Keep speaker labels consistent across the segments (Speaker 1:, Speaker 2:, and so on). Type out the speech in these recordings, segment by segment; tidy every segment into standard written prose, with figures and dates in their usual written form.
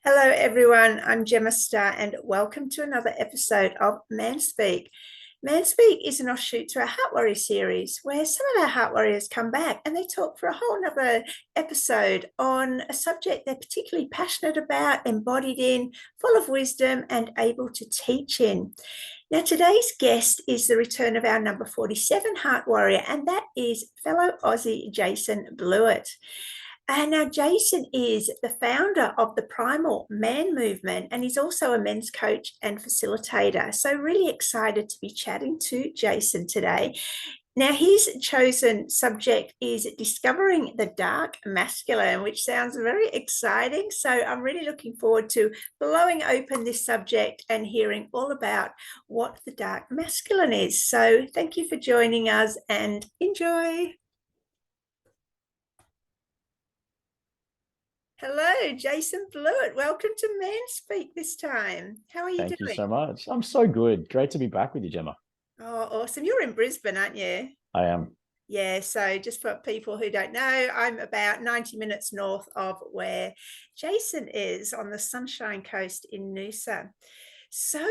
Speaker 1: Hello, everyone. I'm Gemma Starr, and welcome to another episode of Manspeak. Manspeak is an offshoot to our Heart Warrior series, where some of our Heart Warriors come back and they talk for a whole nother episode on a subject they're particularly passionate about, embodied in, full of wisdom, and able to teach in. Now, today's guest is the return of our number 47 Heart Warrior, and that is fellow Aussie Jason Bluett. And now Jason is the founder of the Primal Man movement, and he's also a men's coach and facilitator. So really excited to be chatting to Jason today. Now, his chosen subject is discovering the dark masculine, which sounds very exciting. So I'm really looking forward to blowing open this subject and hearing all about what the dark masculine is. So thank you for joining us and enjoy. Hello, Jason Bluett. Welcome to Manspeak this time. How are you
Speaker 2: Thank you
Speaker 1: doing?
Speaker 2: so much. I'm so good. Great to be back with you, Gemma.
Speaker 1: Oh, awesome. You're in Brisbane, aren't you?
Speaker 2: I am.
Speaker 1: Yeah, so just for people who don't know, I'm about 90 minutes north of where Jason is on the Sunshine Coast in Noosa. So,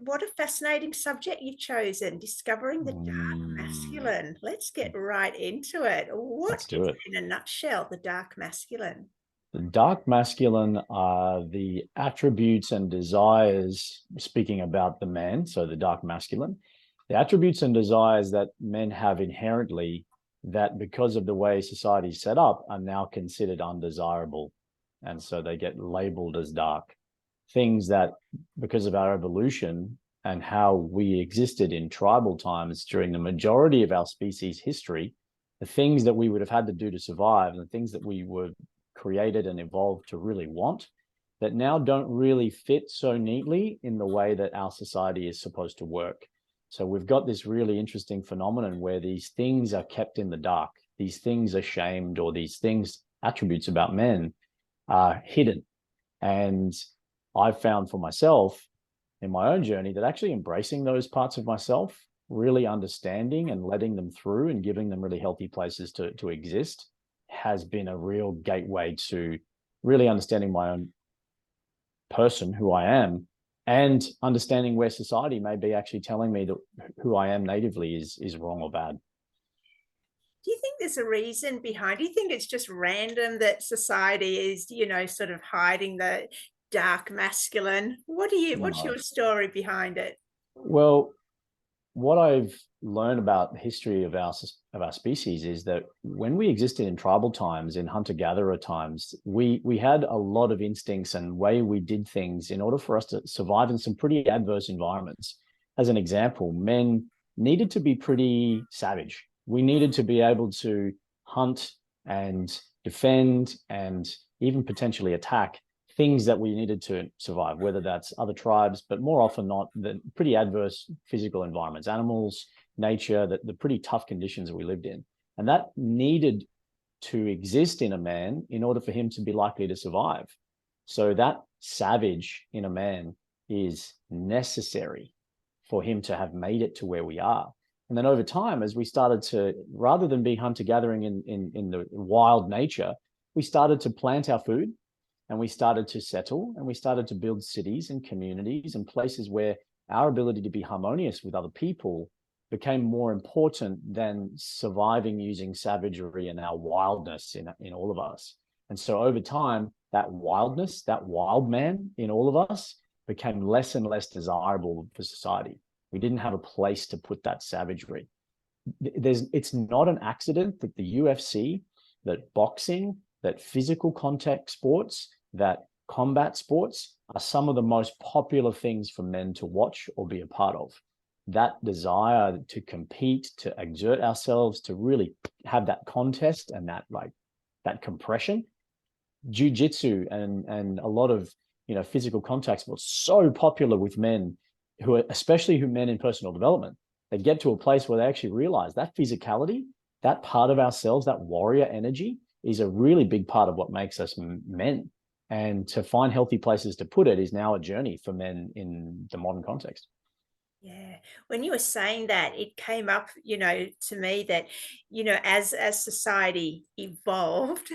Speaker 1: what a fascinating subject you've chosen, discovering the dark masculine. Let's get right into it. What
Speaker 2: Let's do
Speaker 1: is,
Speaker 2: it.
Speaker 1: in a nutshell, the dark masculine?
Speaker 2: The dark masculine are the attributes and desires, speaking about the man, so the dark masculine, the attributes and desires that men have inherently that because of the way society is set up are now considered undesirable. And so they get labeled as dark. Things that, because of our evolution and how we existed in tribal times during the majority of our species history, the things that we would have had to do to survive and the things that we were created and evolved to really want that now don't really fit so neatly in the way that our society is supposed to work. So we've got this really interesting phenomenon where these things are kept in the dark. These things are shamed, or these things, attributes about men, are hidden. And I've found for myself in my own journey that actually embracing those parts of myself, really understanding and letting them through and giving them really healthy places to exist has been a real gateway to really understanding my own person, who I am, and understanding where society may be actually telling me that who I am natively is wrong or bad.
Speaker 1: Do you think there's a reason behind? Do you think it's just random that society is, sort of hiding the dark masculine? What's
Speaker 2: No.
Speaker 1: your story behind it?
Speaker 2: Well, what I've learned about the history of our species is that when we existed in tribal times, in hunter-gatherer times, we had a lot of instincts and way we did things in order for us to survive in some pretty adverse environments. As an example, men needed to be pretty savage. We needed to be able to hunt and defend and even potentially attack things that we needed to survive, whether that's other tribes, but more often not, the pretty adverse physical environments, animals, nature, the pretty tough conditions that we lived in. And that needed to exist in a man in order for him to be likely to survive. So that savage in a man is necessary for him to have made it to where we are. And then over time, as we started to, rather than be hunter-gathering in the wild nature, we started to plant our food, and we started to settle, and we started to build cities and communities and places where our ability to be harmonious with other people became more important than surviving using savagery and our wildness in all of us. And so over time, that wildness, that wild man in all of us became less and less desirable for society. We didn't have a place to put that savagery. It's not an accident that the UFC, that boxing, that physical contact sports, that combat sports are some of the most popular things for men to watch or be a part of. That desire to compete, to exert ourselves, to really have that contest and that compression. Jiu-jitsu and a lot of physical contact sports so popular with men who are, especially who men in personal development. They get to a place where they actually realize that physicality, that part of ourselves, that warrior energy is a really big part of what makes us men. And to find healthy places to put it is now a journey for men in the modern context.
Speaker 1: Yeah. When you were saying that, it came up, to me that, as society evolved,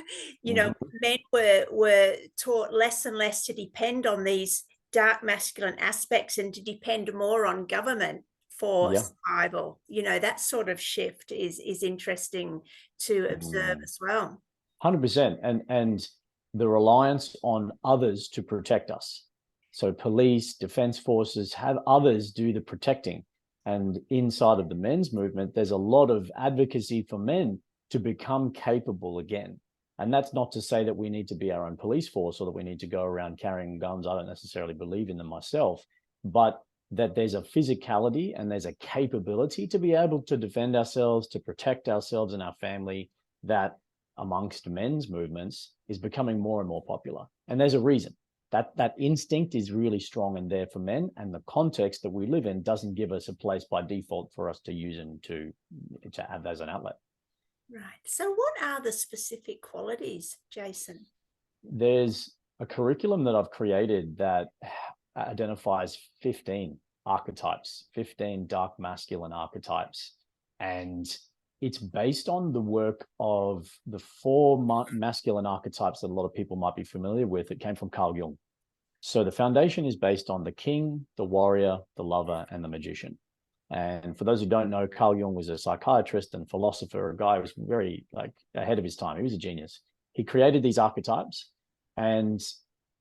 Speaker 2: Mhm.
Speaker 1: men were taught less and less to depend on these dark masculine aspects and to depend more on government for
Speaker 2: Yeah.
Speaker 1: survival. That sort of shift is interesting to observe
Speaker 2: Mm.
Speaker 1: as well.
Speaker 2: 100%. And the reliance on others to protect us. So police, defense forces have others do the protecting. And inside of the men's movement, there's a lot of advocacy for men to become capable again. And that's not to say that we need to be our own police force or that we need to go around carrying guns. I don't necessarily believe in them myself, but that there's a physicality and there's a capability to be able to defend ourselves, to protect ourselves and our family, that amongst men's movements is becoming more and more popular. And there's a reason. That instinct is really strong and there for men, and the context that we live in doesn't give us a place by default for us to use and to have as an outlet.
Speaker 1: Right. So, what are the specific qualities, Jason?
Speaker 2: There's a curriculum that I've created that identifies 15 archetypes, 15 dark masculine archetypes. And it's based on the work of the four masculine archetypes that a lot of people might be familiar with. It came from Carl Jung. So the foundation is based on the king, the warrior, the lover, and the magician. And for those who don't know, Carl Jung was a psychiatrist and philosopher, a guy who was very ahead of his time. He was a genius. He created these archetypes, and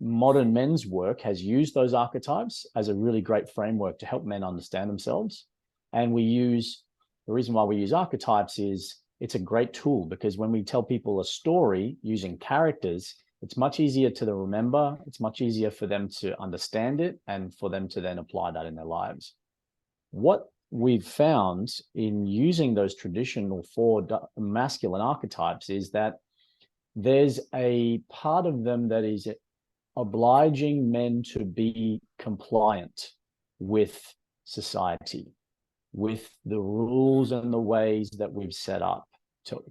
Speaker 2: modern men's work has used those archetypes as a really great framework to help men understand themselves. And the reason why we use archetypes is it's a great tool, because when we tell people a story using characters, it's much easier to remember. It's much easier for them to understand it and for them to then apply that in their lives. What we've found in using those traditional four masculine archetypes is that there's a part of them that is obliging men to be compliant with society, with the rules and the ways that we've set up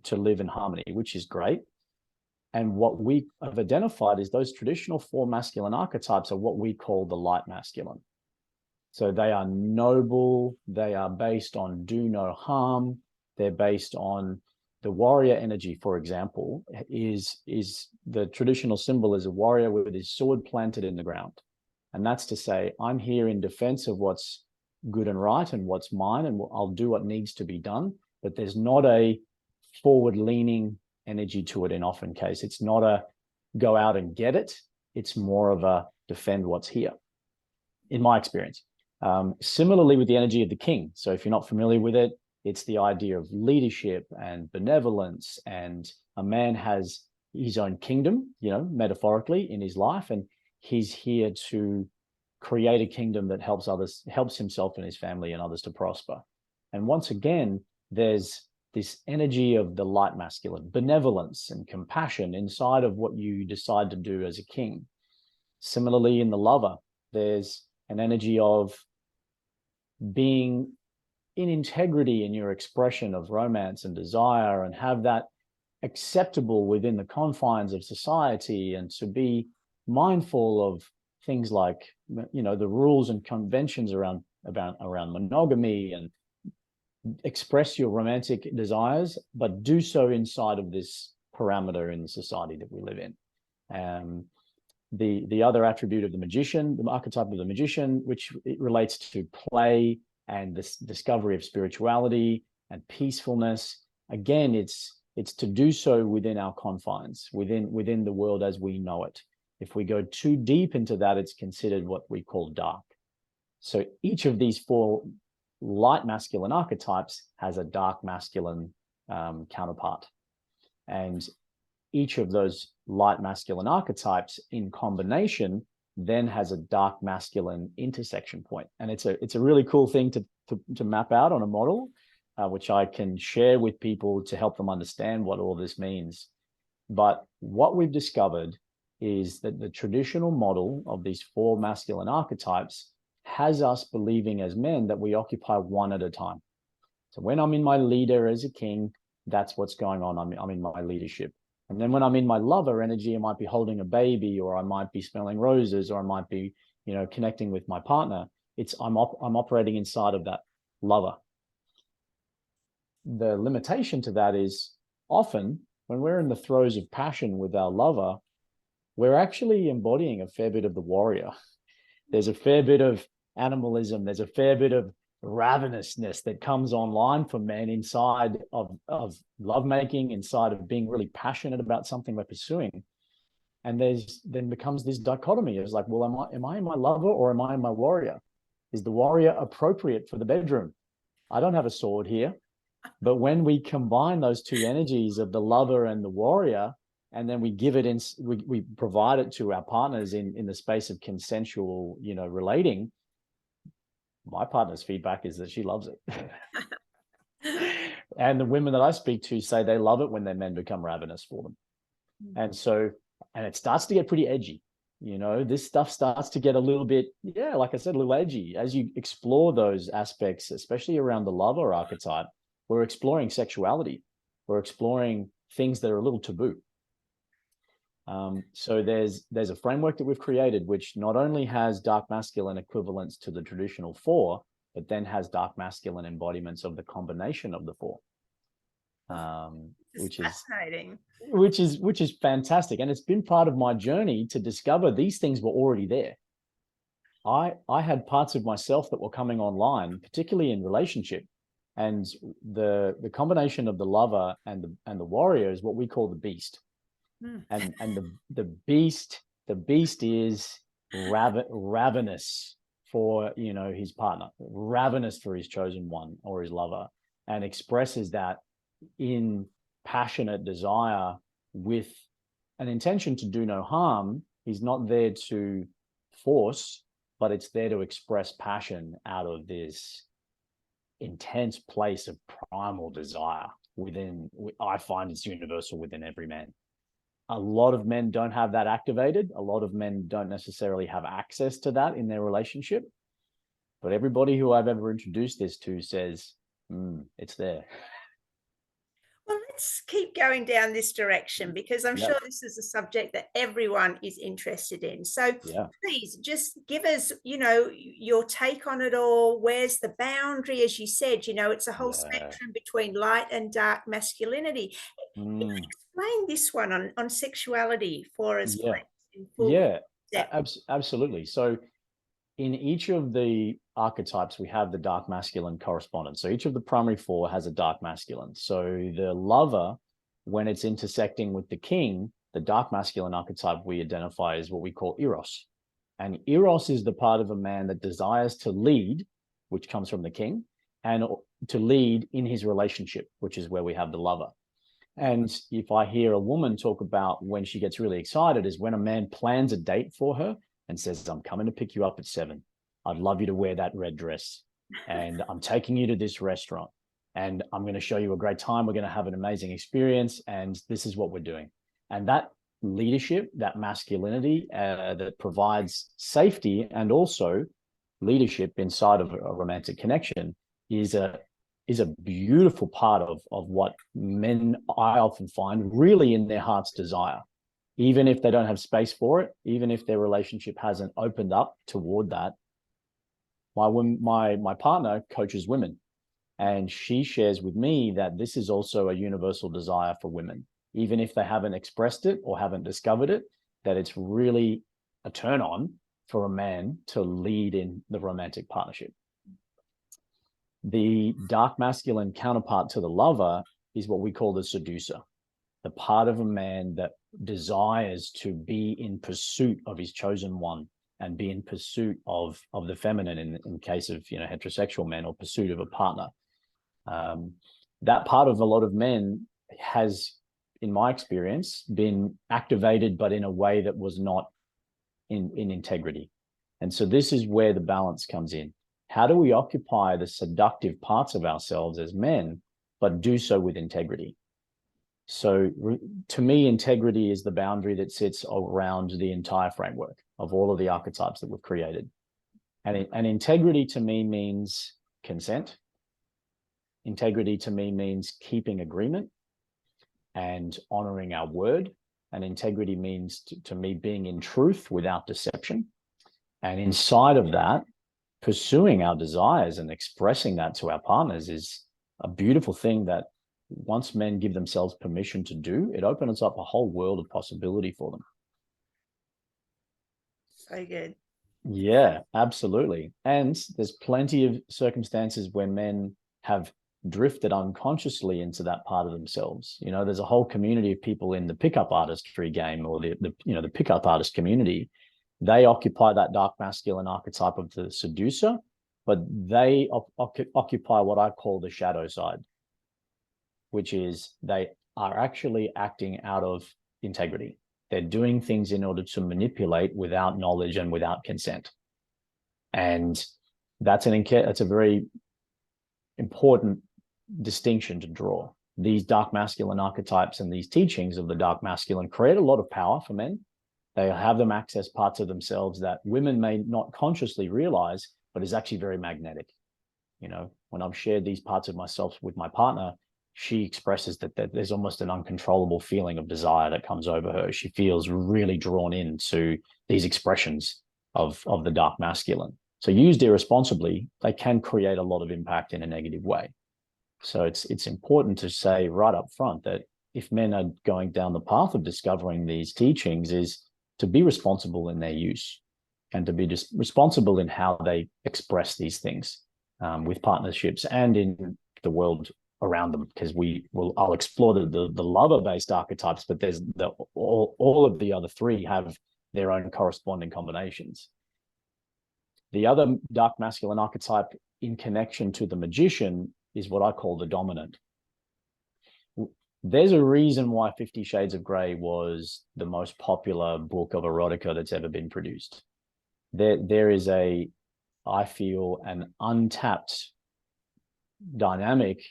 Speaker 2: to live in harmony, which is great. And what we have identified is those traditional four masculine archetypes are what we call the light masculine. So they are noble, they are based on do no harm, they're based on the warrior energy, for example, is the traditional symbol is a warrior with his sword planted in the ground. And that's to say, I'm here in defense of what's good and right and what's mine, and I'll do what needs to be done. But there's not a forward leaning energy to it in often case. It's not a go out and get it. It's more of a defend what's here, in my experience. Similarly with the energy of the king. So if you're not familiar with it, it's the idea of leadership and benevolence, and a man has his own kingdom, metaphorically in his life, and he's here to create a kingdom that helps himself and his family and others to prosper. And once again, there's this energy of the light masculine, benevolence and compassion inside of what you decide to do as a king. Similarly, in the lover, there's an energy of being in integrity in your expression of romance and desire, and have that acceptable within the confines of society, and to be mindful of things like the rules and conventions around monogamy, and express your romantic desires, but do so inside of this parameter in the society that we live in. The other attribute of the magician, the archetype of the magician, which it relates to play and this discovery of spirituality and peacefulness. Again, it's to do so within our confines, within the world as we know it. If we go too deep into that, it's considered what we call dark. So each of these four light masculine archetypes has a dark masculine counterpart. And each of those light masculine archetypes in combination then has a dark masculine intersection point. And it's a really cool thing to map out on a model, which I can share with people to help them understand what all this means. But what we've discovered is that the traditional model of these four masculine archetypes has us believing as men that we occupy one at a time. So when I'm in my leader as a king, that's what's going on. I'm in my leadership. And then when I'm in my lover energy, I might be holding a baby, or I might be smelling roses, or I might be, connecting with my partner. I'm operating inside of that lover. The limitation to that is often when we're in the throes of passion with our lover, we're actually embodying a fair bit of the warrior. There's a fair bit of animalism. There's a fair bit of ravenousness that comes online for men inside of lovemaking, inside of being really passionate about something we're pursuing. And then becomes this dichotomy. It's like, well, am I my lover or am I my warrior? Is the warrior appropriate for the bedroom? I don't have a sword here. But when we combine those two energies of the lover and the warrior, and then we give it in, we provide it to our partners in the space of consensual, relating, my partner's feedback is that she loves it. And the women that I speak to say they love it when their men become ravenous for them. And it starts to get pretty edgy. This stuff starts to get a little bit, like I said, a little edgy. As you explore those aspects, especially around the lover archetype, we're exploring sexuality. We're exploring things that are a little taboo. So there's a framework that we've created, which not only has dark masculine equivalents to the traditional 4, but then has dark masculine embodiments of the combination of the 4. Which is
Speaker 1: fascinating.
Speaker 2: Which is fantastic. And it's been part of my journey to discover these things were already there. I had parts of myself that were coming online, particularly in relationship. And the combination of the lover and the warrior is what we call the beast. And the beast is ravenous for his partner, ravenous for his chosen one or his lover, and expresses that in passionate desire with an intention to do no harm. He's not there to force, but it's there to express passion out of this intense place of primal desire within. I find it's universal within every man. A lot of men don't have that activated. A lot of men don't necessarily have access to that in their relationship. But everybody who I've ever introduced this to says, it's there.
Speaker 1: Well, let's keep going down this direction, because I'm sure this is a subject that everyone is interested in. So please just give us, your take on it all. Where's the boundary? As you said, it's a whole spectrum between light and dark masculinity. Explain this one on sexuality for us, please.
Speaker 2: Absolutely. So in each of the archetypes, we have the dark masculine correspondent. So each of the primary 4 has a dark masculine. So the lover, when it's intersecting with the king, the dark masculine archetype we identify as what we call eros. And eros is the part of a man that desires to lead, which comes from the king, and to lead in his relationship, which is where we have the lover. And if I hear a woman talk about when she gets really excited is when a man plans a date for her and says, I'm coming to pick you up at 7. I'd love you to wear that red dress. And I'm taking you to this restaurant. And I'm going to show you a great time. We're going to have an amazing experience. And this is what we're doing. And that leadership, that masculinity that provides safety and also leadership inside of a romantic connection is a beautiful part of what men, I often find, really in their heart's desire. Even if they don't have space for it, even if their relationship hasn't opened up toward that. My partner coaches women, and she shares with me that this is also a universal desire for women, even if they haven't expressed it or haven't discovered it, that it's really a turn on for a man to lead in the romantic partnership. The dark masculine counterpart to the lover is what we call the seducer, the part of a man that desires to be in pursuit of his chosen one and be in pursuit of the feminine in case of heterosexual men, or pursuit of a partner. That part of a lot of men has, in my experience, been activated, but in a way that was not in integrity. And so this is where the balance comes in. How do we occupy the seductive parts of ourselves as men, but do so with integrity? So to me, integrity is the boundary that sits around the entire framework of all of the archetypes that we've created. And integrity to me means consent. Integrity to me means keeping agreement and honoring our word. And integrity means to me being in truth without deception. And inside of that, pursuing our desires and expressing that to our partners is a beautiful thing that once men give themselves permission to do, it opens up a whole world of possibility for them.
Speaker 1: So good.
Speaker 2: Yeah, absolutely. And there's plenty of circumstances where men have drifted unconsciously into that part of themselves. You know, there's a whole community of people in the pickup artistry game, or the pickup artist community. They occupy that dark masculine archetype of the seducer, but they occupy what I call the shadow side, which is they are actually acting out of integrity. They're doing things in order to manipulate without knowledge and without consent. And that's a very important distinction to draw. These dark masculine archetypes and these teachings of the dark masculine create a lot of power for men. They have them access parts of themselves that women may not consciously realize, but is actually very magnetic. You know, when I've shared these parts of myself with my partner, she expresses that there's almost an uncontrollable feeling of desire that comes over her. She feels really drawn into these expressions of the dark masculine. So used irresponsibly, they can create a lot of impact in a negative way. So it's important to say right up front that if men are going down the path of discovering these teachings, is to be responsible in their use and to be just responsible in how they express these things with partnerships and in the world around them, because I'll explore the lover-based archetypes, but there's all of the other three have their own corresponding combinations. The other dark masculine archetype in connection to the magician is what I call the dominant. There's a reason why 50 Shades of Grey was the most popular book of erotica that's ever been produced. There is I feel, an untapped dynamic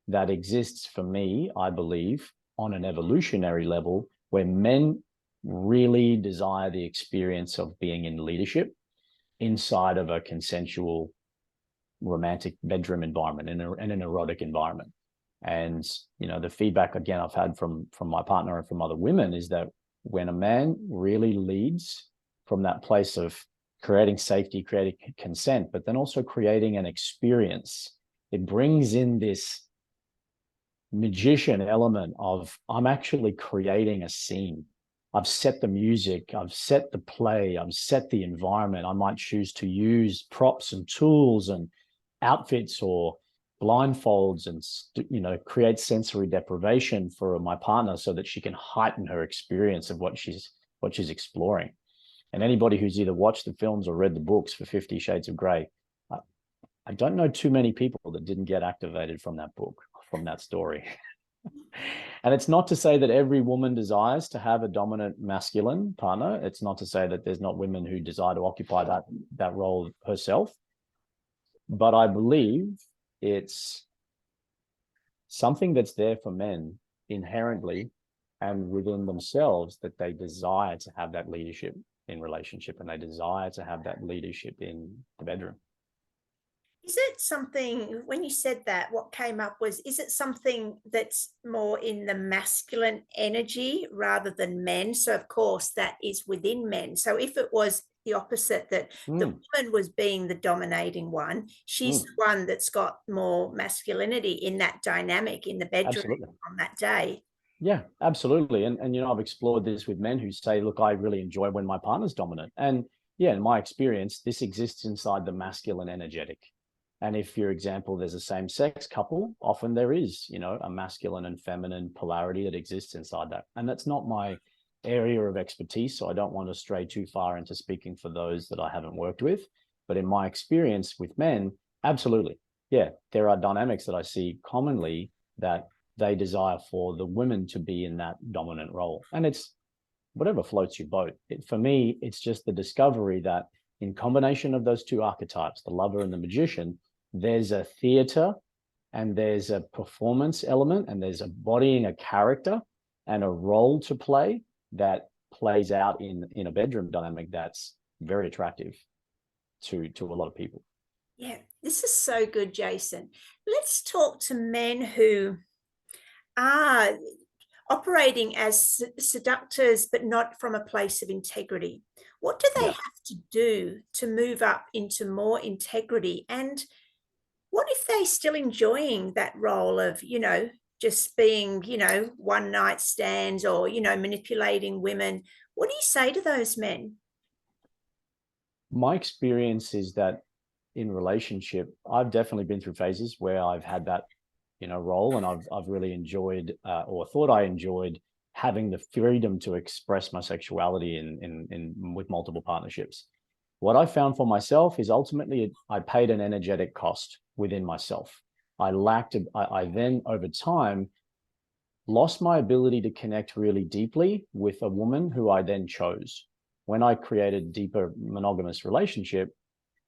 Speaker 2: that exists for me, I believe, on an evolutionary level, where men really desire the experience of being in leadership inside of a consensual, romantic bedroom environment and an erotic environment. And, you know, the feedback, again, I've had from my partner and from other women is that when a man really leads from that place of creating safety, creating consent, but then also creating an experience, it brings in this magician element of, I'm actually creating a scene. I've set the music, I've set the play, I've set the environment. I might choose to use props and tools and outfits or blindfolds and, you know, create sensory deprivation for my partner so that she can heighten her experience of what she's exploring. And anybody who's either watched the films or read the books for 50 Shades of Grey, I don't know too many people that didn't get activated from that book, from that story. And it's not to say that every woman desires to have a dominant masculine partner. It's not to say that there's not women who desire to occupy that role herself. But I believe it's something that's there for men inherently and within themselves, that they desire to have that leadership in relationship and they desire to have that leadership in the bedroom.
Speaker 1: Is it something, when you said that, what came up was, is it something that's more in the masculine energy rather than men? So of course that is within men. So if it was the opposite, that the woman was being the dominating one, she's the one that's got more masculinity in that dynamic in the bedroom on that day.
Speaker 2: Yeah, absolutely. And you know, I've explored this with men who say, look, I really enjoy when my partner's dominant. And yeah, in my experience, this exists inside the masculine energetic. And if, for example, there's a same-sex couple, often there is, you know, a masculine and feminine polarity that exists inside that. And that's not my area of expertise, so I don't want to stray too far into speaking for those that I haven't worked with. But in my experience with men, absolutely. Yeah, there are dynamics that I see commonly that they desire for the women to be in that dominant role. And it's whatever floats your boat. For me, it's just the discovery that in combination of those two archetypes, the lover and the magician, there's a theater and there's a performance element and there's embodying a character and a role to play that plays out in a bedroom dynamic that's very attractive to a lot of people.
Speaker 1: Yeah, this is so good, Jason. Let's talk to men who are operating as seductors, but not from a place of integrity. What do they
Speaker 2: Yeah.
Speaker 1: have to do to move up into more integrity? And what if they're still enjoying that role of, just being, one night stands or, manipulating women? What do you say to those men?
Speaker 2: My experience is that in relationship, I've definitely been through phases where I've had that, role, and I've really enjoyed or thought I enjoyed having the freedom to express my sexuality in with multiple partnerships. What I found for myself is ultimately I paid an energetic cost within myself. I then over time lost my ability to connect really deeply with a woman who I then chose. When I created deeper monogamous relationship,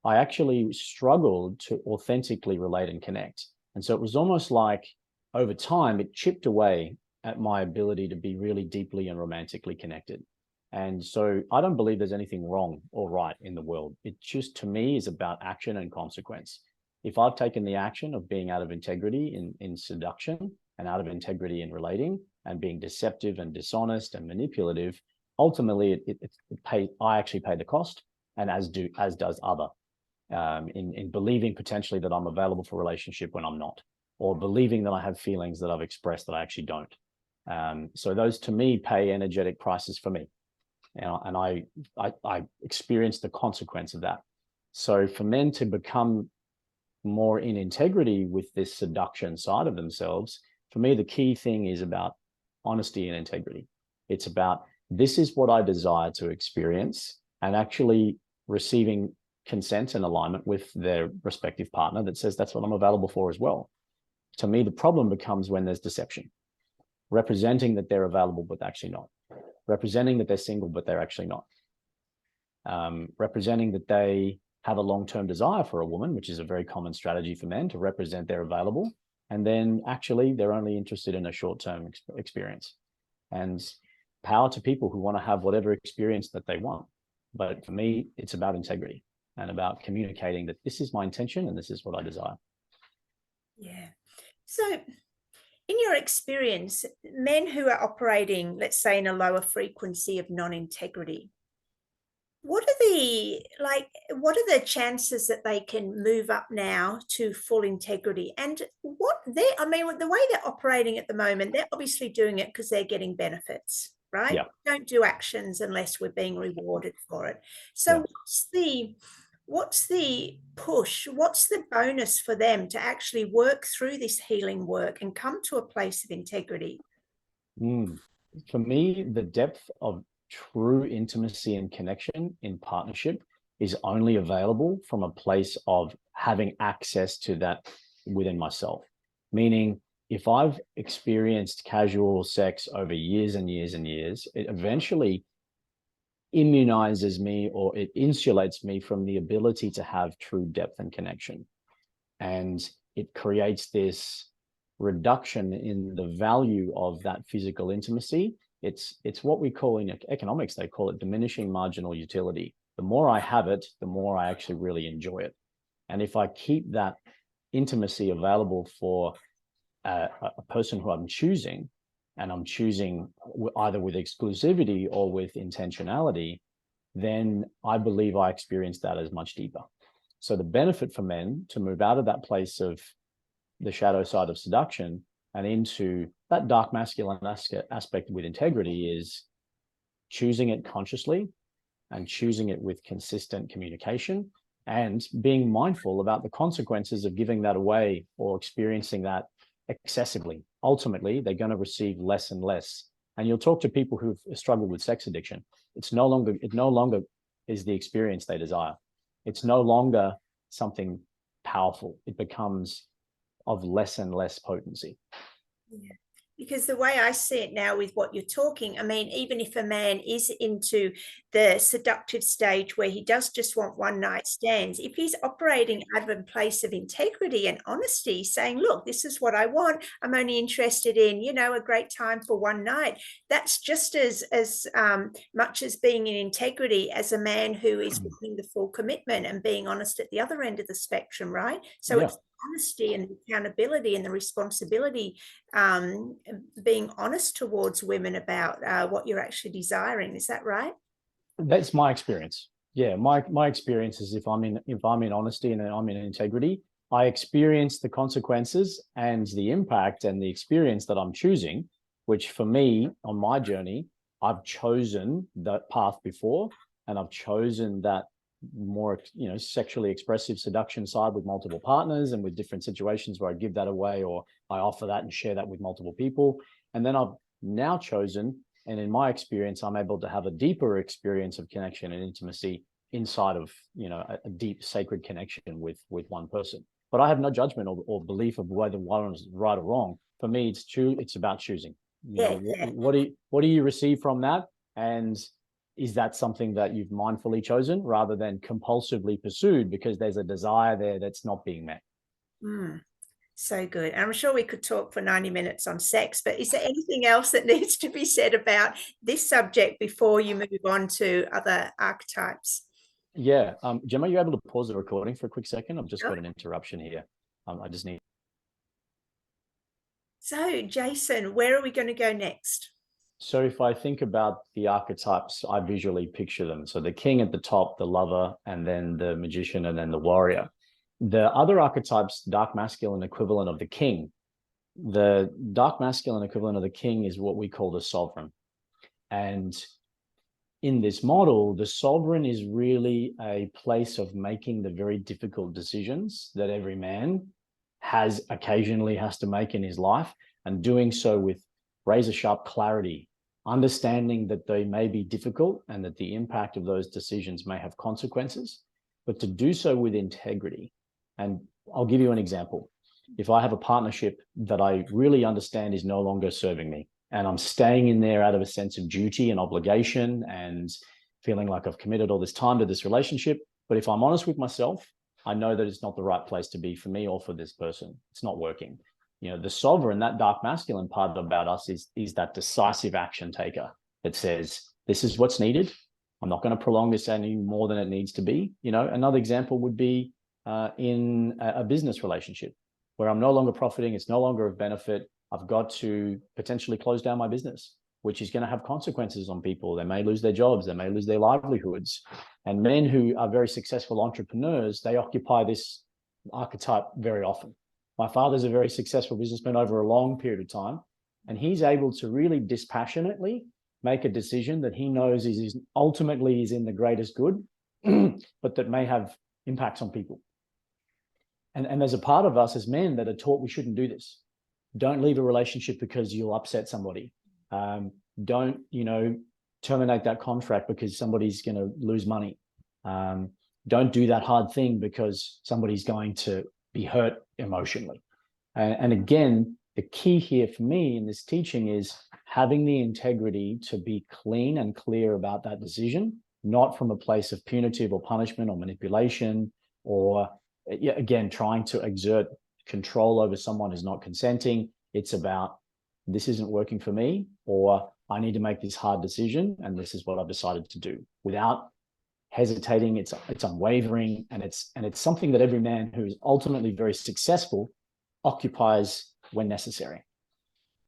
Speaker 2: I actually struggled to authentically relate and connect. And so it was almost like over time, it chipped away at my ability to be really deeply and romantically connected. And so I don't believe there's anything wrong or right in the world. It just, to me, is about action and consequence. If I've taken the action of being out of integrity in seduction and out of integrity in relating and being deceptive and dishonest and manipulative, ultimately I actually pay the cost, and as does other. In believing potentially that I'm available for relationship when I'm not, or believing that I have feelings that I've expressed that I actually don't. So those to me pay energetic prices for me, and I experience the consequence of that. So for men to become more in integrity with this seduction side of themselves, for me the key thing is about honesty and integrity. It's about, this is what I desire to experience, and actually receiving consent and alignment with their respective partner that says that's what I'm available for as well. To me, the problem becomes when there's deception, representing that they're available but actually not, representing that they're single but they're actually not, representing that they have a long-term desire for a woman, which is a very common strategy for men, to represent they're available, and then actually they're only interested in a short-term experience. And power to people who want to have whatever experience that they want. But for me, it's about integrity and about communicating that this is my intention and this is what I desire.
Speaker 1: Yeah. So in your experience, men who are operating, let's say, in a lower frequency of non-integrity, what are the chances that they can move up now to full integrity? And the way they're operating at the moment, they're obviously doing it because they're getting benefits, right?
Speaker 2: Yeah.
Speaker 1: We don't do actions unless we're being rewarded for it. So
Speaker 2: Yeah.
Speaker 1: what's the push? What's the bonus for them to actually work through this healing work and come to a place of integrity?
Speaker 2: For me, the depth of true intimacy and connection in partnership is only available from a place of having access to that within myself. Meaning, if I've experienced casual sex over years and years and years, it eventually immunizes me, or it insulates me from the ability to have true depth and connection. And it creates this reduction in the value of that physical intimacy. It's what we call in economics, they call it diminishing marginal utility. The more I have it, the more I actually really enjoy it. And if I keep that intimacy available for a person who I'm choosing, and I'm choosing either with exclusivity or with intentionality, then I believe I experience that as much deeper. So the benefit for men to move out of that place of the shadow side of seduction and into that dark masculine aspect with integrity is choosing it consciously and choosing it with consistent communication, and being mindful about the consequences of giving that away or experiencing that excessively. Ultimately, they're going to receive less and less. And you'll talk to people who've struggled with sex addiction. It no longer is the experience they desire. It's no longer something powerful. It becomes of less and less potency.
Speaker 1: Yeah. Because the way I see it now with what you're talking, I mean, even if a man is into the seductive stage where he does just want one night stands, if he's operating out of a place of integrity and honesty, saying, look, this is what I want, I'm only interested in, a great time for one night, that's just as much as being in integrity as a man who is wanting the full commitment and being honest at the other end of the spectrum, right? So
Speaker 2: Yeah.
Speaker 1: it's honesty and accountability and the responsibility, being honest towards women about what you're actually desiring. Is that right?
Speaker 2: That's my experience. Yeah, my experience is if I'm in honesty and I'm in integrity, I experience the consequences and the impact and the experience that I'm choosing, which for me on my journey, I've chosen that path before, and I've chosen that more, sexually expressive seduction side with multiple partners and with different situations where I give that away or I offer that and share that with multiple people. And then I've now chosen, and in my experience, I'm able to have a deeper experience of connection and intimacy inside of, a deep sacred connection with one person. But I have no judgment or belief of whether one is right or wrong. For me, it's about choosing.
Speaker 1: Yeah.
Speaker 2: What do you receive from that? And is that something that you've mindfully chosen rather than compulsively pursued because there's a desire there that's not being met?
Speaker 1: So good. I'm sure we could talk for 90 minutes on sex, but is there anything else that needs to be said about this subject before you move on to other archetypes?
Speaker 2: Yeah. Gemma, you able to pause the recording for a quick second? I've just
Speaker 1: Sure.
Speaker 2: got an interruption here. I just need.
Speaker 1: So, Jason, where are we going to go next?
Speaker 2: So if I think about the archetypes, I visually picture them. So the king at the top, the lover, and then the magician, and then the warrior. The other archetypes, dark masculine equivalent of the king. The dark masculine equivalent of the king is what we call the sovereign. And in this model, the sovereign is really a place of making the very difficult decisions that every man occasionally has to make in his life, and doing so with razor sharp clarity, understanding that they may be difficult and that the impact of those decisions may have consequences, but to do so with integrity. And I'll give you an example. If I have a partnership that I really understand is no longer serving me, and I'm staying in there out of a sense of duty and obligation and feeling like I've committed all this time to this relationship, but if I'm honest with myself, I know that it's not the right place to be for me or for this person. It's not working. The sovereign, that dark masculine part about us is that decisive action taker that says, this is what's needed. I'm not going to prolong this any more than it needs to be. Another example would be in a business relationship where I'm no longer profiting. It's no longer of benefit. I've got to potentially close down my business, which is going to have consequences on people. They may lose their jobs. They may lose their livelihoods. And men who are very successful entrepreneurs, they occupy this archetype very often. My father's a very successful businessman over a long period of time, and he's able to really dispassionately make a decision that he knows is ultimately is in the greatest good, but that may have impacts on people. And there's a part of us as men that are taught we shouldn't do this. Don't leave a relationship because you'll upset somebody. Don't, terminate that contract because somebody's going to lose money. Don't do that hard thing because somebody's going to be hurt emotionally. And again, the key here for me in this teaching is having the integrity to be clean and clear about that decision, not from a place of punitive or punishment or manipulation, or again, trying to exert control over someone who's not consenting. It's about, this isn't working for me, or I need to make this hard decision, and this is what I've decided to do, without hesitating. It's unwavering, and it's something that every man who is ultimately very successful occupies when necessary.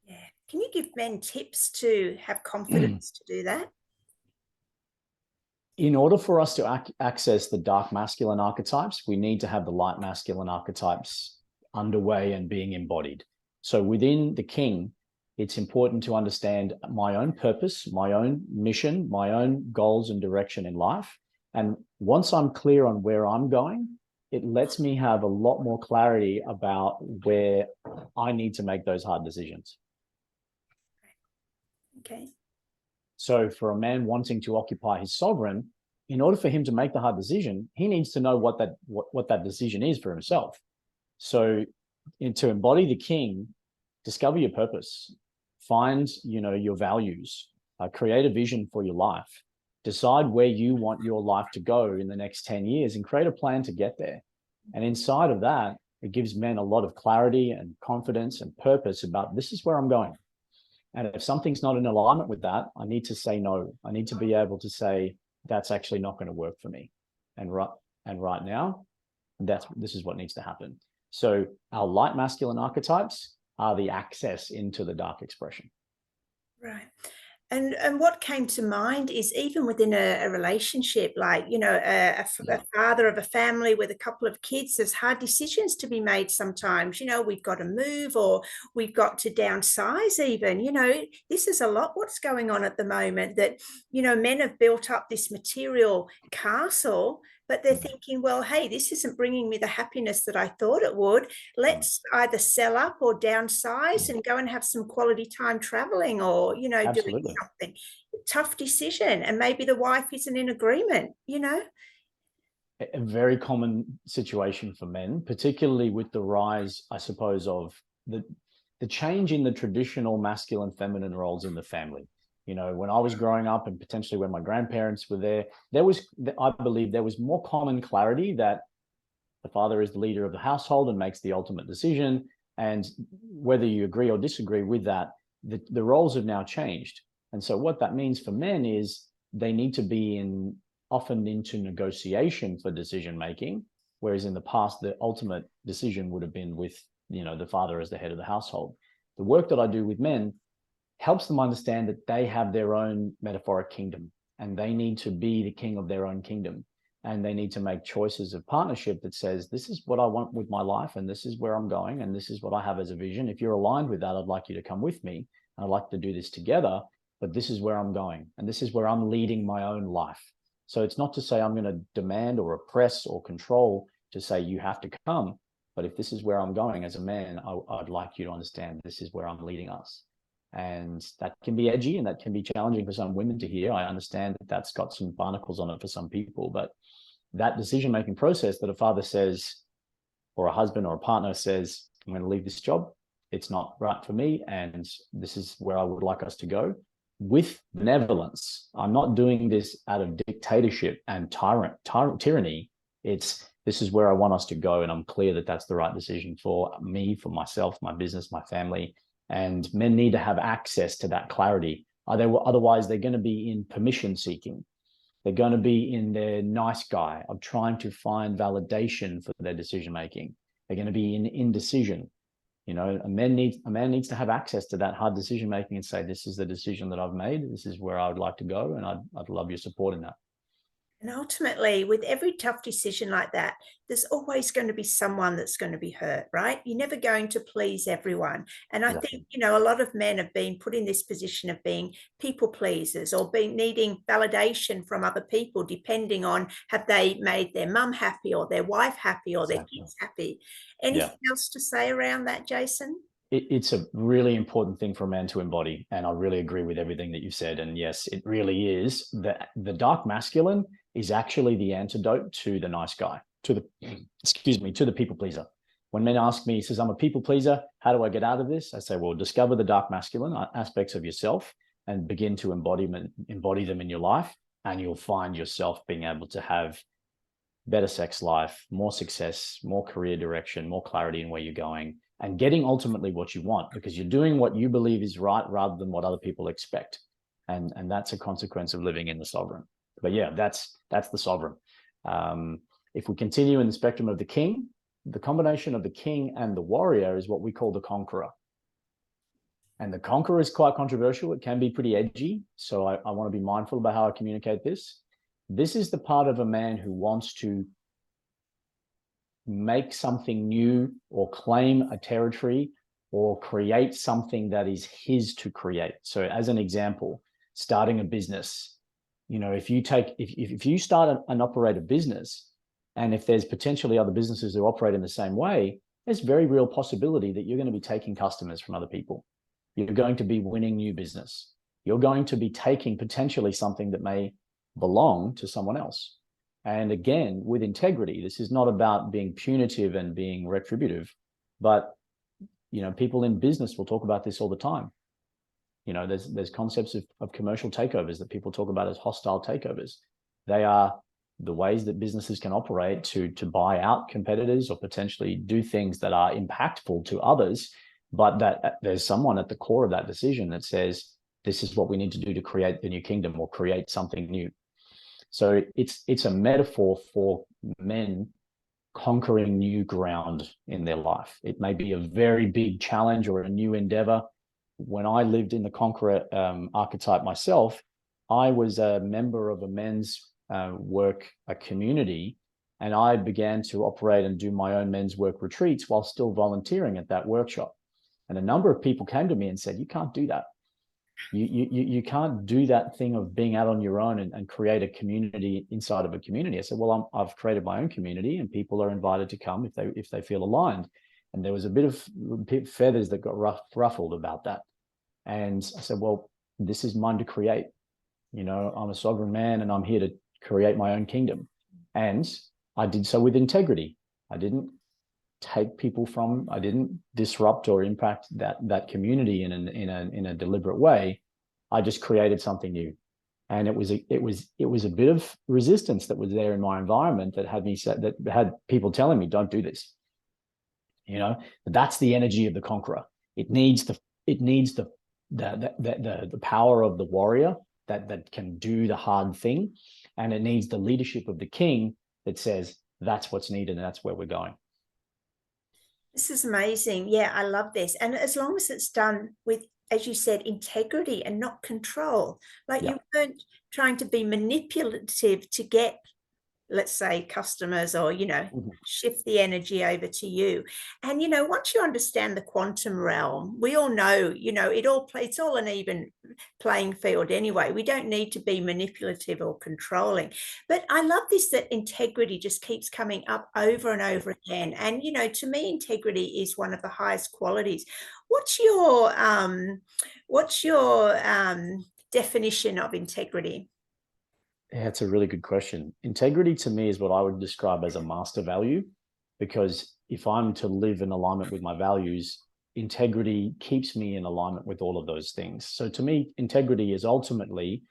Speaker 1: Yeah. Can you give men tips to have confidence to do that?
Speaker 2: In order for us to access the dark masculine archetypes, we need to have the light masculine archetypes underway and being embodied. So within the king, it's important to understand my own purpose, my own mission, my own goals and direction in life. And once I'm clear on where I'm going, it lets me have a lot more clarity about where I need to make those hard decisions.
Speaker 1: Okay.
Speaker 2: So for a man wanting to occupy his sovereign, in order for him to make the hard decision, he needs to know what that decision is for himself. So to embody the king, discover your purpose, find, your values, create a vision for your life, decide where you want your life to go in the next 10 years and create a plan to get there. And inside of that, it gives men a lot of clarity and confidence and purpose about, this is where I'm going. And if something's not in alignment with that, I need to say no. I need to be able to say, that's actually not going to work for me. And right now, this is what needs to happen. So our light masculine archetypes are the access into the dark expression.
Speaker 1: Right. And what came to mind is even within a relationship, like, you know, a father of a family with a couple of kids, there's hard decisions to be made sometimes. You know, we've got to move, or we've got to downsize even. You know, this is a lot what's going on at the moment, that, you know, men have built up this material castle, but they're thinking, well, hey, this isn't bringing me the happiness that I thought it would. Let's either sell up or downsize and go and have some quality time traveling, or, you know, doing
Speaker 2: Absolutely.
Speaker 1: something. Tough decision. And maybe the wife isn't in agreement, you know?
Speaker 2: A very common situation for men, particularly with the rise, I suppose, of the change in the traditional masculine feminine roles in the family. You know, when I was growing up, and potentially when my grandparents were there was, I believe, there was more common clarity that the father is the leader of the household and makes the ultimate decision. And whether you agree or disagree with that, the roles have now changed. And so what that means for men is they need to be often into negotiation for decision making, whereas in the past, the ultimate decision would have been with, you know, the father as the head of the household. The work that I do with men helps them understand that they have their own metaphoric kingdom, and they need to be the king of their own kingdom. And they need to make choices of partnership that says, this is what I want with my life, and this is where I'm going, and this is what I have as a vision. If you're aligned with that, I'd like you to come with me. I'd like to do this together, but this is where I'm going, and this is where I'm leading my own life. So it's not to say I'm going to demand or oppress or control to say you have to come, but if this is where I'm going as a man, I'd like you to understand this is where I'm leading us. And that can be edgy, and that can be challenging for some women to hear. I understand that that's got some barnacles on it for some people, but that decision-making process that a father says, or a husband or a partner says, I'm going to leave this job, it's not right for me, and this is where I would like us to go, with benevolence. I'm not doing this out of dictatorship and tyranny. It's, this is where I want us to go, and I'm clear that that's the right decision for me, for myself, my business, my family. And men need to have access to that clarity. Otherwise, they're going to be in permission seeking. They're going to be in their nice guy of trying to find validation for their decision making. They're going to be in indecision. You know, a man needs to have access to that hard decision making and say, this is the decision that I've made. This is where I would like to go, and I'd love your support in that.
Speaker 1: And ultimately, with every tough decision like that, there's always going to be someone that's going to be hurt, right? You're never going to please everyone. And I
Speaker 2: Exactly.
Speaker 1: think, you know, a lot of men have been put in this position of being people pleasers, or being needing validation from other people, depending on, have they made their mum happy, or their wife happy, or their
Speaker 2: Exactly.
Speaker 1: kids happy.
Speaker 2: Yeah.
Speaker 1: Anything else to say around that, Jason?
Speaker 2: It's a really important thing for a man to embody. And I really agree with everything that you've said. And yes, it really is. The dark masculine is actually the antidote to the nice guy, to the people pleaser. When men ask me, he says, I'm a people pleaser, how do I get out of this? I say, well, discover the dark masculine aspects of yourself and begin to embody them in your life. And you'll find yourself being able to have better sex life, more success, more career direction, more clarity in where you're going, and getting ultimately what you want, because you're doing what you believe is right rather than what other people expect. And that's a consequence of living in the sovereign. But yeah, that's the sovereign. If we continue in the spectrum of the king, the combination of the king and the warrior is what we call the conqueror. And the conqueror is quite controversial. It can be pretty edgy. So I want to be mindful about how I communicate this. This is the part of a man who wants to make something new, or claim a territory, or create something that is his to create. So as an example, starting a business, you know, if you start and operate a business, and if there's potentially other businesses who operate in the same way, there's very real possibility that you're going to be taking customers from other people. You're going to be winning new business. You're going to be taking potentially something that may belong to someone else. And again, with integrity, this is not about being punitive and being retributive, but, you know, people in business will talk about this all the time. You know, there's concepts of commercial takeovers that people talk about as hostile takeovers. They are the ways that businesses can operate to buy out competitors, or potentially do things that are impactful to others, but that there's someone at the core of that decision that says, this is what we need to do to create the new kingdom, or create something new. So it's a metaphor for men conquering new ground in their life. It may be a very big challenge or a new endeavor. When I lived in the conqueror archetype myself, I was a member of a men's work community, and I began to operate and do my own men's work retreats while still volunteering at that workshop. And a number of people came to me and said, you can't do that. You can't do that thing of being out on your own and create a community inside of a community. I said, well, I've created my own community, and people are invited to come if they feel aligned. And there was a bit of feathers that got ruffled about that. And I said, well, this is mine to create. I'm a sovereign man, and I'm here to create my own kingdom. And I did so with integrity. I didn't I didn't disrupt or impact that community in a deliberate way. I just created something new. And it was a bit of resistance that was there in my environment that had people telling me, don't do this. But that's the energy of the conqueror. It needs the power of the warrior that can do the hard thing. And it needs the leadership of the king that says, that's what's needed, and that's where we're going.
Speaker 1: This is amazing. Yeah, I love this. And as long as it's done with, as you said, integrity and not control, like you weren't trying to be manipulative to get, let's say, customers or, shift the energy over to you. And, once you understand the quantum realm, we all know, it's all an even playing field anyway. We don't need to be manipulative or controlling. But I love this, that integrity just keeps coming up over and over again. And, to me, integrity is one of the highest qualities. What's your definition of integrity?
Speaker 2: Yeah, it's a really good question. Integrity to me is what I would describe as a master value, because if I'm to live in alignment with my values, integrity keeps me in alignment with all of those things. So to me, integrity is ultimately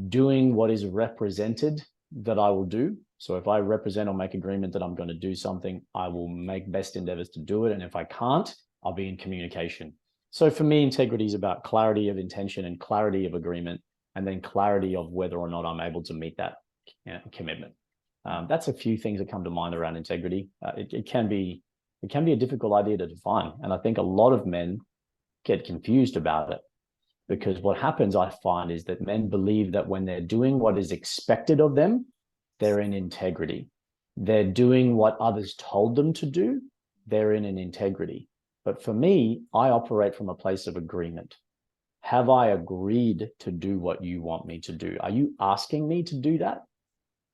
Speaker 2: doing what is represented that I will do. So if I represent or make agreement that I'm going to do something, I will make best endeavors to do it. And if I can't, I'll be in communication. So for me, integrity is about clarity of intention and clarity of agreement, and then clarity of whether or not I'm able to meet that commitment. That's a few things that come to mind around integrity. It can be a difficult idea to define. And I think a lot of men get confused about it, because what happens, I find, is that men believe that when they're doing what is expected of them, they're in integrity. They're doing what others told them to do, they're in an integrity. But for me, I operate from a place of agreement. Have I agreed to do what you want me to do? Are you asking me to do that?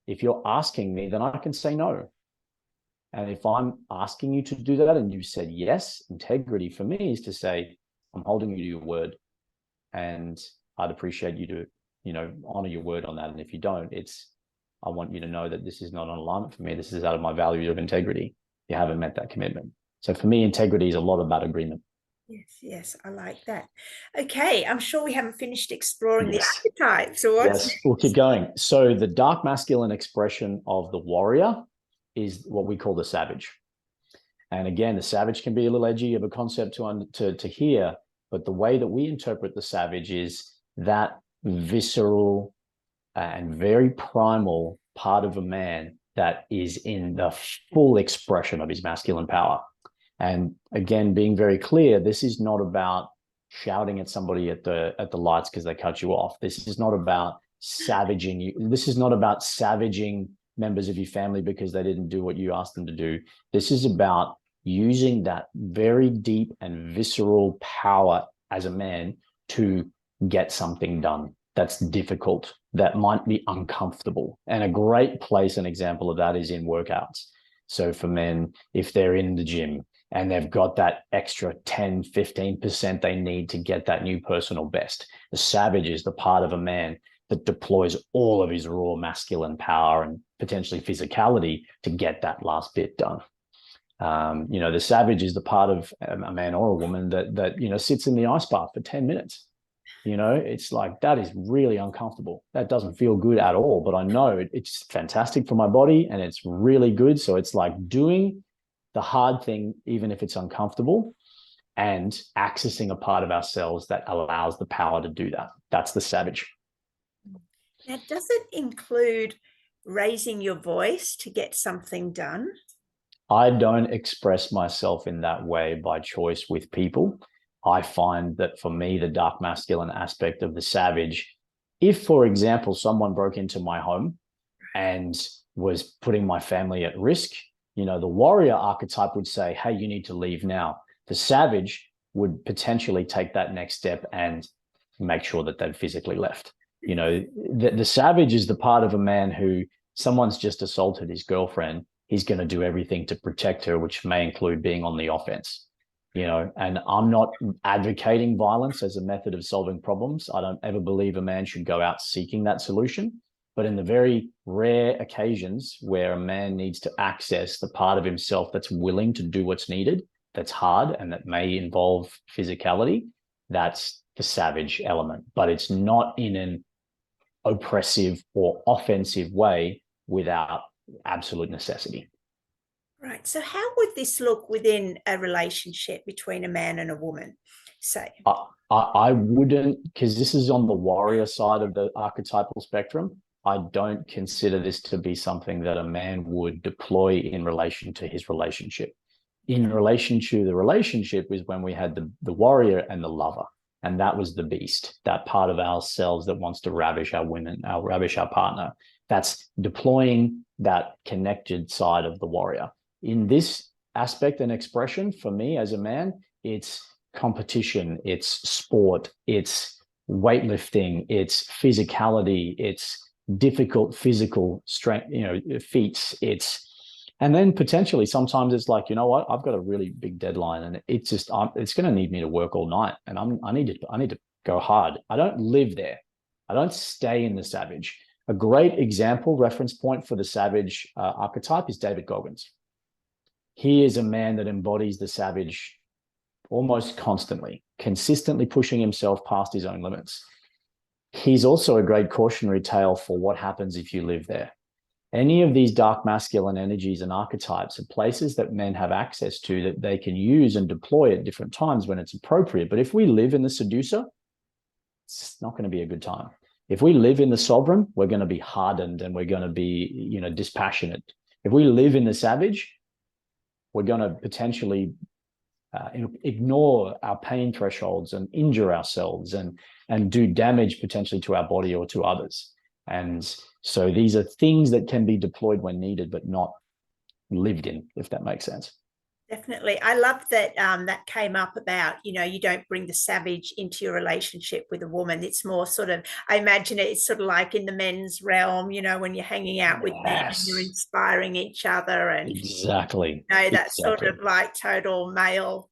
Speaker 2: If you're asking me, then I can say no. And if I'm asking you to do that and you said yes, integrity for me is to say, I'm holding you to your word, and I'd appreciate you to, honor your word on that. And if you don't, I want you to know that this is not an alignment for me. This is out of my values of integrity. You haven't met that commitment. So for me, integrity is a lot about agreement.
Speaker 1: Yes, I like that. Okay, I'm sure we haven't finished exploring the archetypes. So
Speaker 2: yes, we'll keep going. So the dark masculine expression of the warrior is what we call the savage. And again, the savage can be a little edgy of a concept to hear, but the way that we interpret the savage is that visceral and very primal part of a man that is in the full expression of his masculine power. And again, being very clear, this is not about shouting at somebody at the lights because they cut you off. This is not about savaging you. This is not about savaging members of your family because they didn't do what you asked them to do. This is about using that very deep and visceral power as a man to get something done that's difficult, that might be uncomfortable. And a great place, an example of that is in workouts. So for men, if they're in the gym and they've got that extra 10, 15% they need to get that new personal best, the savage is the part of a man that deploys all of his raw masculine power and potentially physicality to get that last bit done. The savage is the part of a man or a woman that sits in the ice bath for 10 minutes. It's like, that is really uncomfortable. That doesn't feel good at all, but I know it's fantastic for my body and it's really good. So it's like doing the hard thing, even if it's uncomfortable, and accessing a part of ourselves that allows the power to do that. That's the savage.
Speaker 1: Now, does it include raising your voice to get something done?
Speaker 2: I don't express myself in that way by choice with people. I find that for me, the dark masculine aspect of the savage, if, for example, someone broke into my home and was putting my family at risk, the warrior archetype would say, hey, you need to leave now. The savage would potentially take that next step and make sure that they've physically left. The savage is the part of a man who someone's just assaulted his girlfriend. He's going to do everything to protect her, which may include being on the offense. And I'm not advocating violence as a method of solving problems. I don't ever believe a man should go out seeking that solution. But in the very rare occasions where a man needs to access the part of himself that's willing to do what's needed, that's hard, and that may involve physicality, that's the savage element. But it's not in an oppressive or offensive way without absolute necessity.
Speaker 1: Right. So how would this look within a relationship between a man and a woman, say?
Speaker 2: I wouldn't, because this is on the warrior side of the archetypal spectrum. I don't consider this to be something that a man would deploy in relation to his relationship. In relation to the relationship is when we had the warrior and the lover. And that was the beast, that part of ourselves that wants to ravish our women, ravish our partner. That's deploying that connected side of the warrior. In this aspect and expression, for me as a man, it's competition, it's sport, it's weightlifting, it's physicality, it's difficult physical strength, feats. And then potentially sometimes it's like, you know what, I've got a really big deadline and it's going to need me to work all night, and I need to go hard. I don't live there. I don't stay in the savage. A great example, reference point for the savage archetype is David Goggins. He is a man that embodies the savage almost constantly, consistently pushing himself past his own limits. He's also a great cautionary tale for what happens if you live there. Any of these dark masculine energies and archetypes are places that men have access to that they can use and deploy at different times when it's appropriate. But if we live in the seducer, it's not going to be a good time. If we live in the sovereign, we're going to be hardened and we're going to be, dispassionate. If we live in the savage, we're going to potentially ignore our pain thresholds and injure ourselves and do damage potentially to our body or to others. And so these are things that can be deployed when needed, but not lived in, if that makes sense.
Speaker 1: Definitely. I love that that came up about, you don't bring the savage into your relationship with a woman. It's more sort of, I imagine it's sort of like in the men's realm, when you're hanging out with men and you're inspiring each other. And
Speaker 2: exactly.
Speaker 1: That's sort of like total male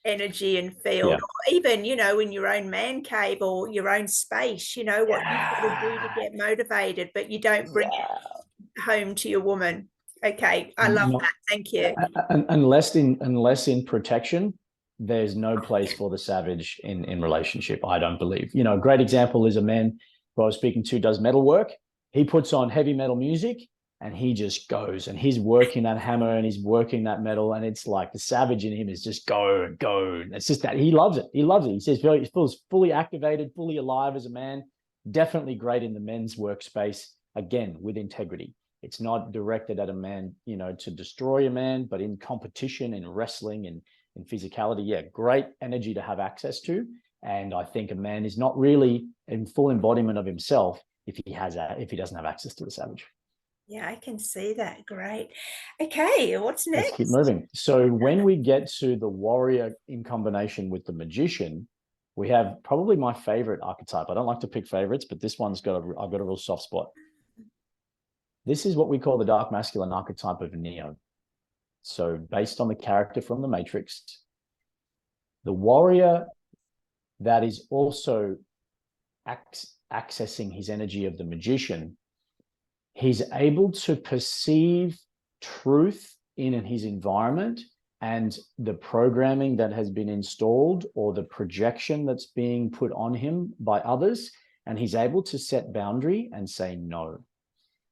Speaker 1: energy and field. Or even, in your own man cave or your own space, what you've got to do to get motivated, but you don't bring it home to your woman. Okay, I love that. Thank you.
Speaker 2: Unless in protection, there's no place for the savage in relationship, I don't believe. A great example is a man who I was speaking to does metal work. He puts on heavy metal music and he just goes and he's working that hammer and he's working that metal, and it's like the savage in him is just go. It's just that he loves it. He loves it. He says he feels fully activated, fully alive as a man. Definitely great in the men's workspace, again, with integrity. It's not directed at a man, to destroy a man, but in competition, in wrestling, and in physicality. Great energy to have access to. And I think a man is not really in full embodiment of himself if he doesn't have access to the savage.
Speaker 1: Yeah, I can see that. Great. Okay, what's next?
Speaker 2: Let's keep moving. So when we get to the warrior in combination with the magician, we have probably my favorite archetype. I don't like to pick favorites, but this one's I've got a real soft spot. This is what we call the dark masculine archetype of Neo. So based on the character from the Matrix, the warrior that is also accessing his energy of the magician, he's able to perceive truth in his environment and the programming that has been installed or the projection that's being put on him by others. And he's able to set boundary and say no.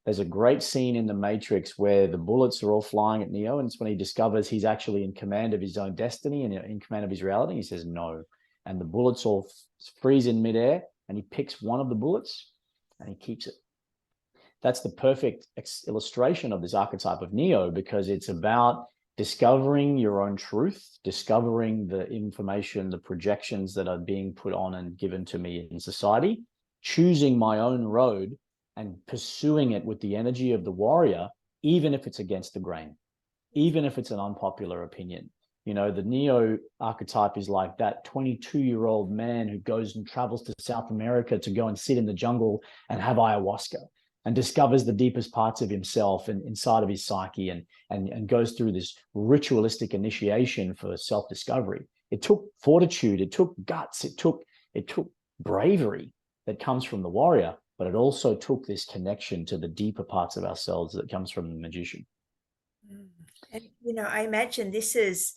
Speaker 2: There's a great scene in The Matrix where the bullets are all flying at Neo, and it's when he discovers he's actually in command of his own destiny and in command of his reality. He says no, and the bullets all freeze in midair, and he picks one of the bullets and he keeps it. that's the perfect illustration of this archetype of Neo, because it's about discovering your own truth, discovering the information, the projections that are being put on and given to me in society, choosing my own road and pursuing it with the energy of the warrior, even if it's against the grain, even if it's an unpopular opinion. You know, the Neo archetype is like that 22-year-old man who goes and travels to South America to go and sit in the jungle and have ayahuasca, and discovers the deepest parts of himself and inside of his psyche, and goes through this ritualistic initiation for self-discovery. It took fortitude, it took guts, it took bravery that comes from the warrior, but it also took this connection to the deeper parts of ourselves that comes from the magician.
Speaker 1: And, you know, I imagine this is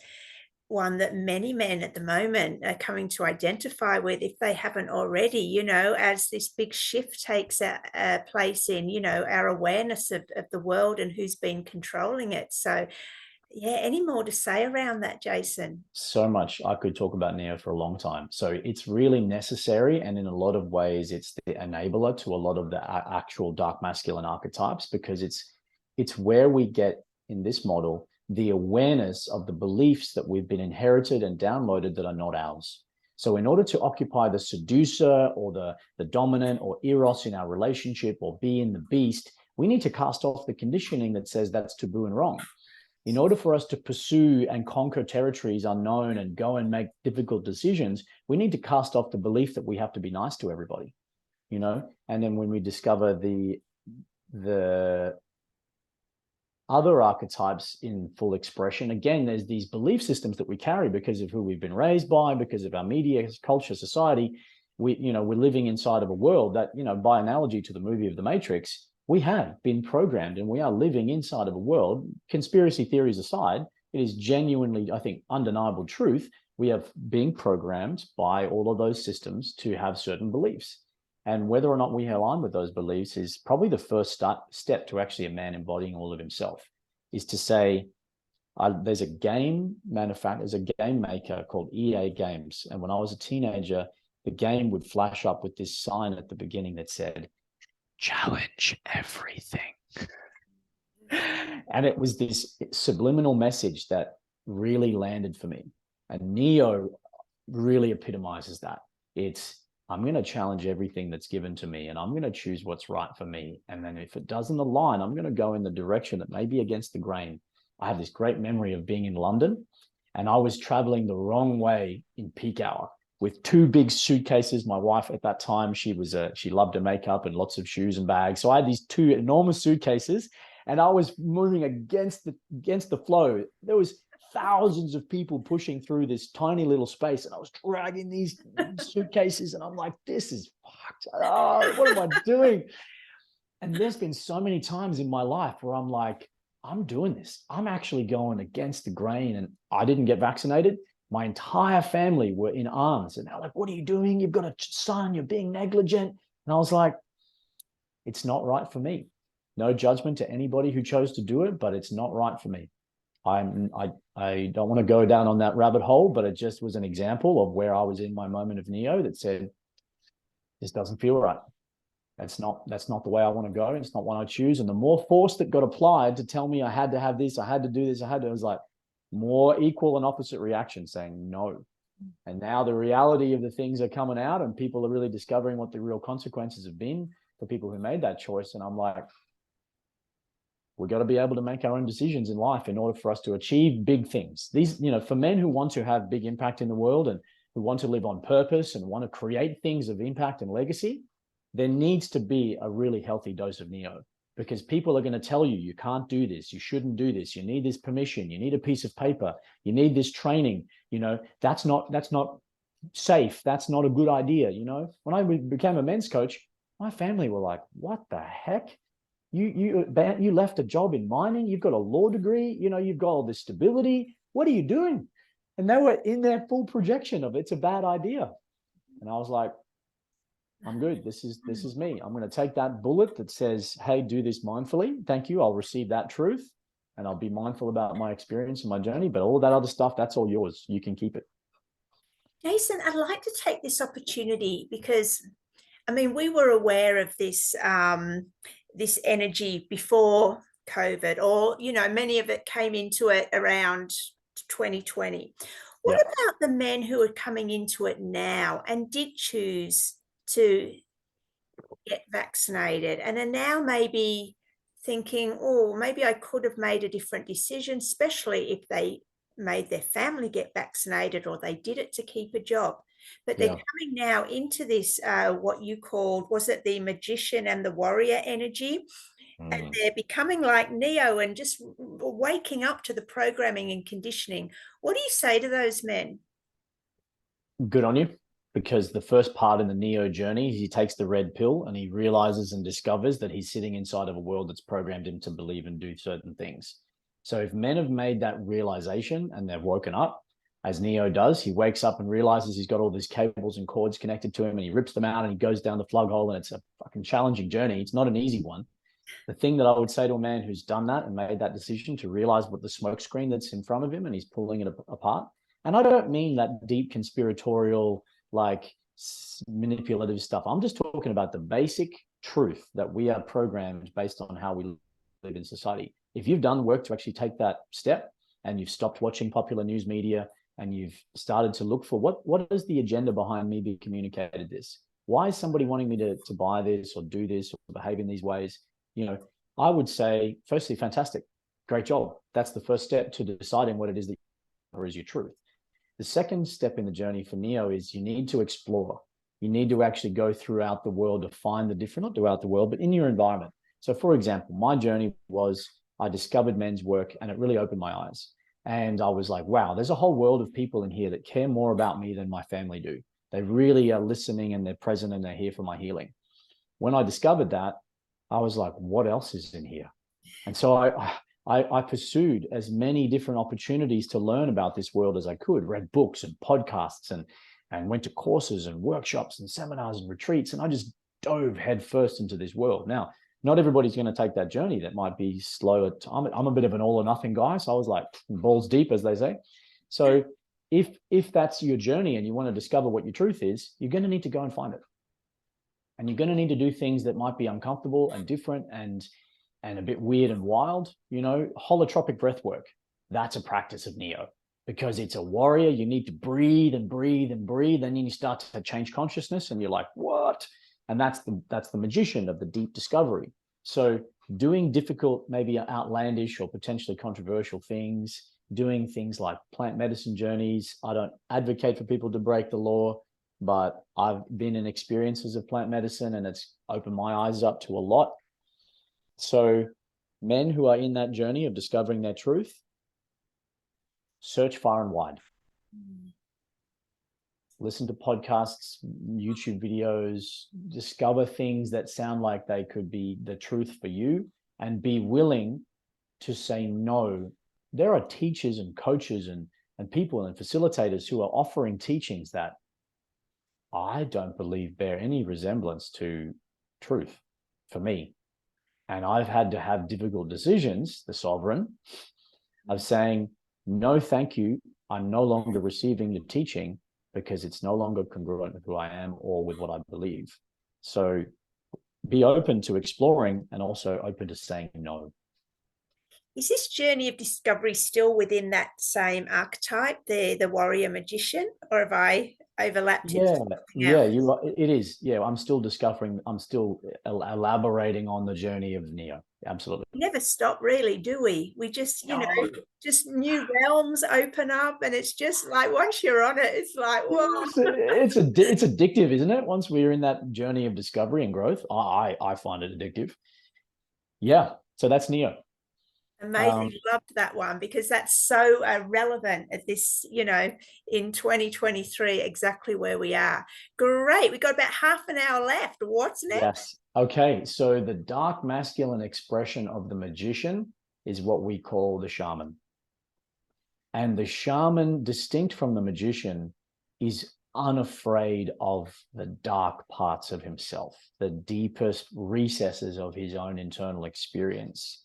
Speaker 1: one that many men at the moment are coming to identify with, if they haven't already, you know, as this big shift takes a place in, you know, our awareness of the world and who's been controlling it. So, yeah, any more to say around that, Jason?
Speaker 2: So much. I could talk about Neo for a long time. So it's really necessary, and in a lot of ways, it's the enabler to a lot of the actual dark masculine archetypes, because it's where we get, in this model, the awareness of the beliefs that we've been inherited and downloaded that are not ours. So in order to occupy the seducer or the dominant or eros in our relationship, or be in the beast, we need to cast off the conditioning that says that's taboo and wrong. In order for us to pursue and conquer territories unknown and go and make difficult decisions, we need to cast off the belief that we have to be nice to everybody, you know? And then when we discover the other archetypes in full expression, again, there's these belief systems that we carry because of who we've been raised by, because of our media, culture, society. We're living inside of a world that, by analogy to the movie of The Matrix, we have been programmed, and we are living inside of a world, conspiracy theories aside, it is genuinely, I think, undeniable truth. We have been programmed by all of those systems to have certain beliefs. And whether or not we align with those beliefs is probably the first step to actually a man embodying all of himself, is to say, there's a game maker called EA Games. And when I was a teenager, the game would flash up with this sign at the beginning that said, "Challenge everything." And it was this subliminal message that really landed for me. And Neo really epitomizes that. It's, I'm going to challenge everything that's given to me, and I'm going to choose what's right for me. And then if it doesn't align, I'm going to go in the direction that may be against the grain. I have this great memory of being in London, and I was traveling the wrong way in peak hour with two big suitcases. My wife at that time, she loved her makeup and lots of shoes and bags. So I had these two enormous suitcases, and I was moving against the flow. There was thousands of people pushing through this tiny little space, and I was dragging these suitcases, and I'm like, this is fucked. Oh, what am I doing? And there's been so many times in my life where I'm like, I'm doing this. I'm actually going against the grain. And I didn't get vaccinated. My entire family were in arms, and they're like, what are you doing? You've got a son, you're being negligent. And I was like, it's not right for me. No judgment to anybody who chose to do it, but it's not right for me. I don't want to go down on that rabbit hole, but it just was an example of where I was in my moment of Neo that said, this doesn't feel right. That's not the way I want to go. It's not what I choose. And the more force that got applied to tell me I had to have this, I had to do this, it was like more equal and opposite reaction saying no. And now the reality of the things are coming out, and people are really discovering what the real consequences have been for people who made that choice. And I'm like, we've got to be able to make our own decisions in life in order for us to achieve big things. These, for men who want to have big impact in the world and who want to live on purpose and want to create things of impact and legacy, there needs to be a really healthy dose of Neo, because people are going to tell you, you can't do this, you shouldn't do this, you need this permission, you need a piece of paper, you need this training, that's not safe, that's not a good idea. When I became a men's coach, my family were like, what the heck? You left a job in mining, you've got a law degree, you've got all this stability, what are you doing? And they were in their full projection of it's a bad idea. And I was like, I'm good. This is me. I'm going to take that bullet that says, hey, do this mindfully. Thank you. I'll receive that truth, and I'll be mindful about my experience and my journey. But all that other stuff, that's all yours. You can keep it.
Speaker 1: Jason, I'd like to take this opportunity because, we were aware of this this energy before COVID, or many of it came into it around 2020. What
Speaker 2: Yeah.
Speaker 1: about the men who are coming into it now and did choose to get vaccinated and are now maybe thinking, oh, maybe I could have made a different decision, especially if they made their family get vaccinated or they did it to keep a job. But they're
Speaker 2: Yeah.
Speaker 1: coming now into this, what you called, was it the magician and the warrior energy? And they're becoming like Neo and just waking up to the programming and conditioning. What do you say to those men?
Speaker 2: Good on you, because the first part in the Neo journey, he takes the red pill and he realizes and discovers that he's sitting inside of a world that's programmed him to believe and do certain things. So if men have made that realization and they've woken up, as Neo does, he wakes up and realizes he's got all these cables and cords connected to him, and he rips them out and he goes down the plug hole, and it's a fucking challenging journey. It's not an easy one. The thing that I would say to a man who's done that and made that decision to realize what the smoke screen that's in front of him and he's pulling it apart. And I don't mean that deep conspiratorial, like manipulative stuff. I'm just talking about the basic truth that we are programmed based on how we live in society. If you've done the work to actually take that step and you've stopped watching popular news media and you've started to look for what is the agenda behind me being communicated this? Why is somebody wanting me to buy this or do this or behave in these ways? I would say, firstly, fantastic, great job. That's the first step to deciding what it is that is your truth. The second step in the journey for Neo is you need to explore. You need to actually go throughout the world to find the different, not throughout the world, but in your environment. So for example, my journey was I discovered men's work and it really opened my eyes. And I was like, wow, there's a whole world of people in here that care more about me than my family do. They really are listening and they're present and they're here for my healing. When I discovered that, I was like, what else is in here? And so I pursued as many different opportunities to learn about this world as I could, read books and podcasts and went to courses and workshops and seminars and retreats. And I just dove headfirst into this world. Now, not everybody's going to take that journey. That might be slow at time. I'm a bit of an all or nothing guy. So I was like balls deep, as they say. So if that's your journey and you want to discover what your truth is, you're going to need to go and find it. And you're going to need to do things that might be uncomfortable and different and a bit weird and wild. Holotropic breath work. That's a practice of Neo, because it's a warrior. You need to breathe and breathe and breathe. And then you start to change consciousness and you're like, what? And that's the magician of the deep discovery. So doing difficult, maybe outlandish or potentially controversial things, doing things like plant medicine journeys. I don't advocate for people to break the law, but I've been in experiences of plant medicine and it's opened my eyes up to a lot. So men who are in that journey of discovering their truth, search far and wide. Listen to podcasts, YouTube videos, discover things that sound like they could be the truth for you, and be willing to say no. There are teachers and coaches and people and facilitators who are offering teachings that I don't believe bear any resemblance to truth for me. And I've had to have difficult decisions, the sovereign, of saying, no, thank you. I'm no longer receiving the teaching because it's no longer congruent with who I am or with what I believe. So be open to exploring and also open to saying no.
Speaker 1: Is this journey of discovery still within that same archetype, the warrior magician, or have I overlapped into something else?
Speaker 2: It is. Yeah, I'm still discovering, I'm still elaborating on the journey of Neo. Absolutely.
Speaker 1: We never stop, really, do we? We just, just new realms open up, and it's just like once you're on it, it's like, whoa.
Speaker 2: It's addictive, isn't it? Once we're in that journey of discovery and growth, I find it addictive. Yeah. So that's Neo.
Speaker 1: Amazing. Loved that one because that's so relevant at this, in 2023, exactly where we are. Great. We've got about half an hour left. What's next?
Speaker 2: Yes. Okay. So the dark masculine expression of the magician is what we call the shaman. And the shaman, distinct from the magician, is unafraid of the dark parts of himself, the deepest recesses of his own internal experience.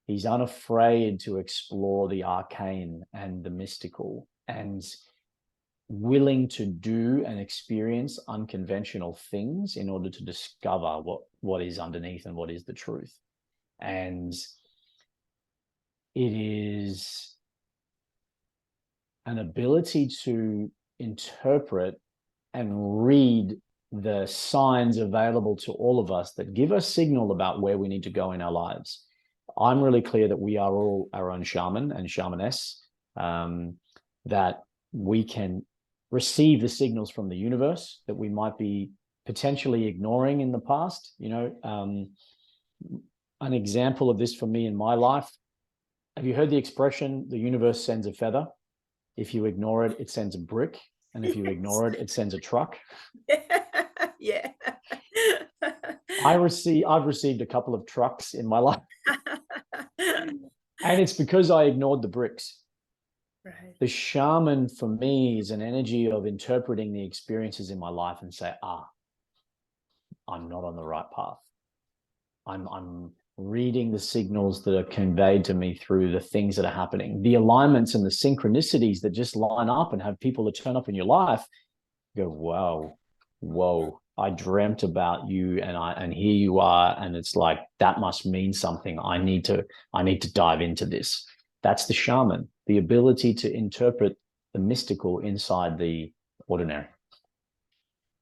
Speaker 2: He's unafraid to explore the arcane and the mystical, and willing to do and experience unconventional things in order to discover what is underneath and what is the truth. And it is an ability to interpret and read the signs available to all of us that give us signal about where we need to go in our lives. I'm really clear that we are all our own shaman and shamaness, that we can receive the signals from the universe that we might be potentially ignoring in the past. An example of this for me in my life, have you heard the expression, the universe sends a feather? If you ignore it, it sends a brick. And if you ignore it, it sends a truck.
Speaker 1: Yeah.
Speaker 2: I've received a couple of trucks in my life. And it's because I ignored the bricks.
Speaker 1: Right.
Speaker 2: The shaman for me is an energy of interpreting the experiences in my life and say, I'm not on the right path. I'm reading the signals that are conveyed to me through the things that are happening, the alignments and the synchronicities that just line up and have people that turn up in your life. You go, whoa, I dreamt about you, and here you are, and it's like, that must mean something. I need to dive into this. That's the shaman, the ability to interpret the mystical inside the ordinary.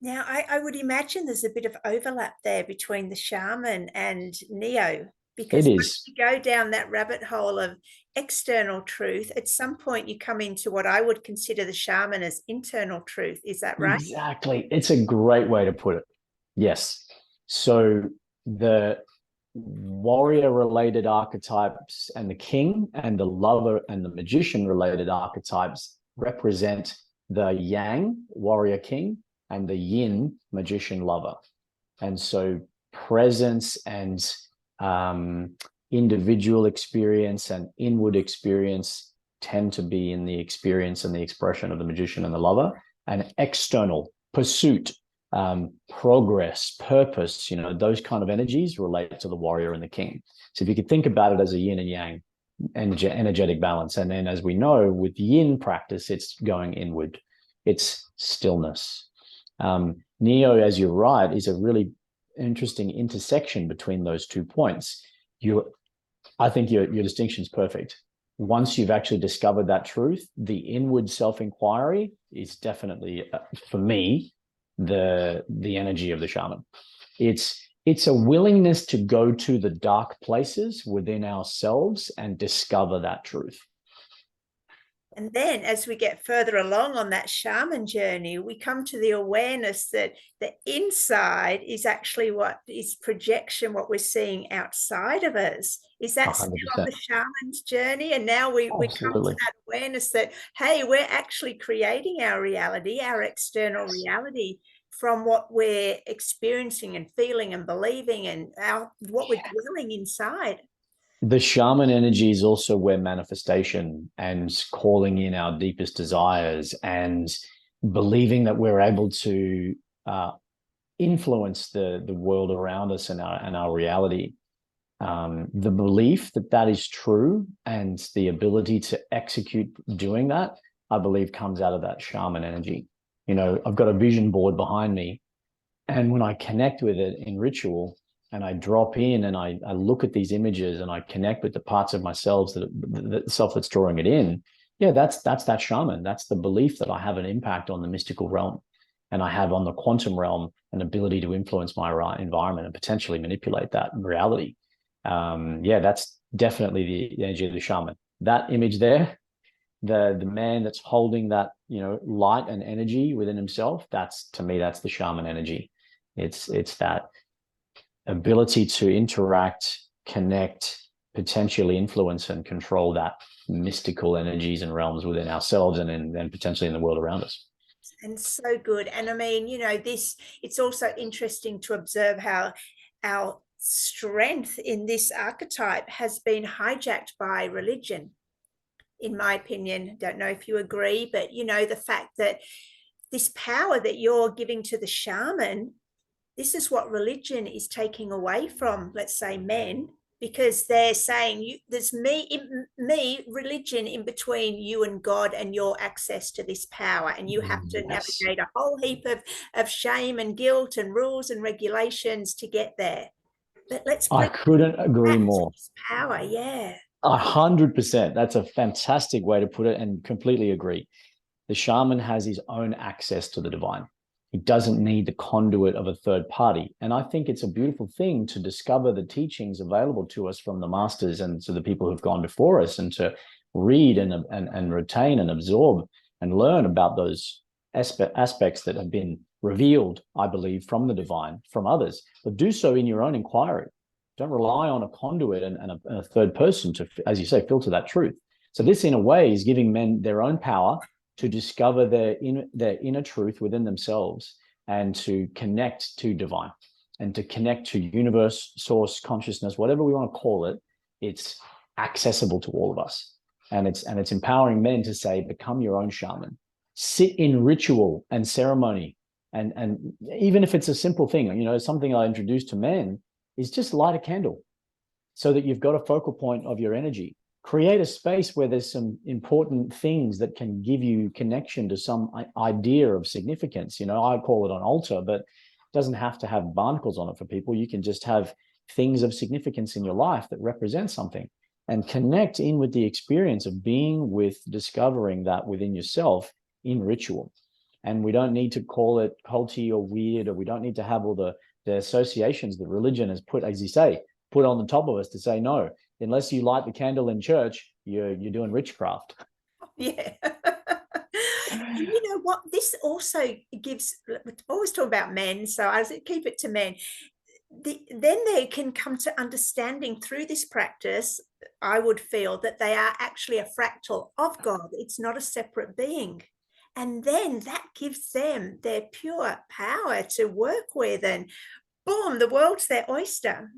Speaker 1: Now, I would imagine there's a bit of overlap there between the shaman and Neo, because once you go down that rabbit hole of external truth, at some point you come into what I would consider the shaman as internal truth. Is that right?
Speaker 2: Exactly. It's a great way to put it. Yes. So the warrior related archetypes and the king and the lover and the magician related archetypes represent the yang, warrior king, and the yin, magician lover. And so presence and individual experience and inward experience tend to be in the experience and the expression of the magician and the lover, and external pursuit, progress, purpose, those kind of energies relate to the warrior and the king. So if you could think about it as a yin and yang energetic balance. And then, as we know, with yin practice, it's going inward. It's stillness. Neo, as you're right, is a really interesting intersection between those 2 points. I think your distinction is perfect. Once you've actually discovered that truth, the inward self-inquiry is definitely, for me, the energy of the shaman. It's a willingness to go to the dark places within ourselves and discover that truth.
Speaker 1: And then as we get further along on that shaman journey, we come to the awareness that the inside is actually what is projection, what we're seeing outside of us. Is that still on the shaman's journey? And now we come to that awareness that, hey, we're actually creating our reality, our external reality, from what we're experiencing and feeling and believing and what we're dwelling inside.
Speaker 2: The shaman energy is also where manifestation and calling in our deepest desires and believing that we're able to influence the world around us and our reality. The belief that is true and the ability to execute doing that, I believe, comes out of that shaman energy. I've got a vision board behind me, and when I connect with it in ritual, and I drop in and I look at these images and I connect with the parts of myself the self that's drawing it in. Yeah, that's that shaman. That's the belief that I have an impact on the mystical realm, and I have on the quantum realm an ability to influence my environment and potentially manipulate that reality. That's definitely the energy of the shaman. That image there, the man that's holding that light and energy within himself, to me that's the shaman energy. It's that ability to interact, connect, potentially influence and control that mystical energies and realms within ourselves and then potentially in the world around us.
Speaker 1: And so good. And I mean, it's also interesting to observe how our strength in this archetype has been hijacked by religion, in my opinion. Don't know if you agree, but the fact that this power that you're giving to the shaman, this is what religion is taking away from, let's say, men, because they're saying there's religion in between you and God and your access to this power, and you have to
Speaker 2: Yes.
Speaker 1: navigate a whole heap of shame and guilt and rules and regulations to get there. But let's
Speaker 2: I
Speaker 1: bring
Speaker 2: couldn't agree
Speaker 1: back to
Speaker 2: more.
Speaker 1: this power. Yeah.
Speaker 2: 100%. That's a fantastic way to put it, and completely agree. The shaman has his own access to the divine. He doesn't need the conduit of a third party. And I think it's a beautiful thing to discover the teachings available to us from the masters and to the people who've gone before us, and to read and retain and absorb and learn about those aspects that have been revealed, I believe, from the divine, from others. But do so in your own inquiry. Don't rely on a conduit and a third person to, as you say, filter that truth. So this, in a way, is giving men their own power to discover their inner truth within themselves, and to connect to divine, and to connect to universe, source, consciousness, whatever we want to call it. It's accessible to all of us. And it's empowering men to say, become your own shaman. Sit in ritual and ceremony. And even if it's a simple thing, something I introduce to men is just light a candle, so that you've got a focal point of your energy. Create a space where there's some important things that can give you connection to some idea of significance. I call it an altar, but it doesn't have to have barnacles on it for people. You can just have things of significance in your life that represent something, and connect in with the experience of being with, discovering that within yourself in ritual. And we don't need to call it culty or weird, or we don't need to have all the associations that religion has put, as you say, put on the top of us to say, no, unless you light the candle in church, you're doing witchcraft.
Speaker 1: Yeah. And you know what? This also gives, always talk about men, so I keep it to men. Then they can come to understanding through this practice, I would feel, that they are actually a fractal of God. It's not a separate being. And then that gives them their pure power to work with, and boom, the world's their oyster.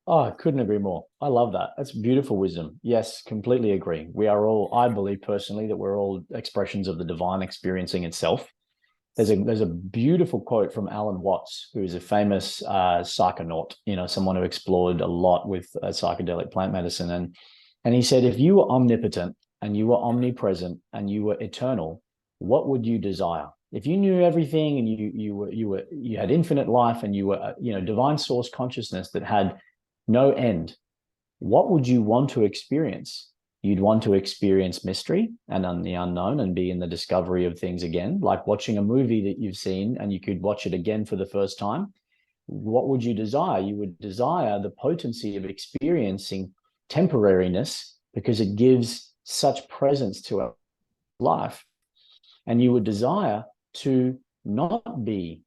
Speaker 2: Oh, I couldn't agree more. I love that. That's beautiful wisdom. Yes, completely agree. We are all, I believe personally, that we're all expressions of the divine experiencing itself. There's a beautiful quote from Alan Watts, who is a famous psychonaut, someone who explored a lot with psychedelic plant medicine. And he said, if you were omnipotent and you were omnipresent and you were eternal, what would you desire? If you knew everything and you had infinite life, and you were, divine source consciousness that had no end, what would you want to experience? You'd want to experience mystery and the unknown, and be in the discovery of things again, like watching a movie that you've seen and you could watch it again for the first time. What would you desire? You would desire the potency of experiencing temporariness, because it gives such presence to our life. And you would desire to not be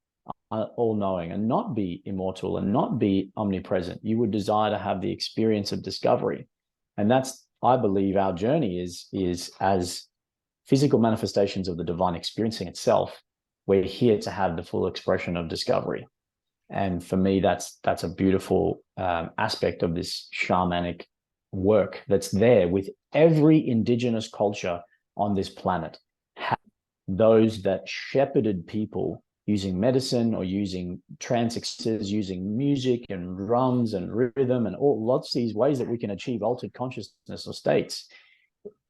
Speaker 2: all-knowing, and not be immortal, and not be omnipresent. You would desire to have the experience of discovery. And that's, I believe, our journey is as physical manifestations of the divine experiencing itself. We're here to have the full expression of discovery. And for me, that's a beautiful aspect of this shamanic work that's there with every indigenous culture on this planet. Those that shepherded people using medicine, or using trance experiences, using music and drums and rhythm, and lots of these ways that we can achieve altered consciousness or states.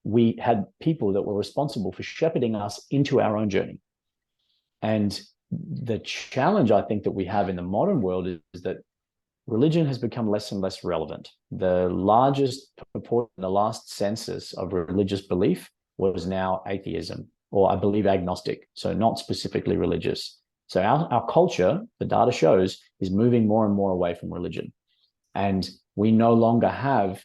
Speaker 2: We had people that were responsible for shepherding us into our own journey. And the challenge I think that we have in the modern world is that religion has become less and less relevant. The largest proportion in the last census of religious belief was now atheism, or I believe agnostic, so not specifically religious. So our culture, the data shows, is moving more and more away from religion. And we no longer have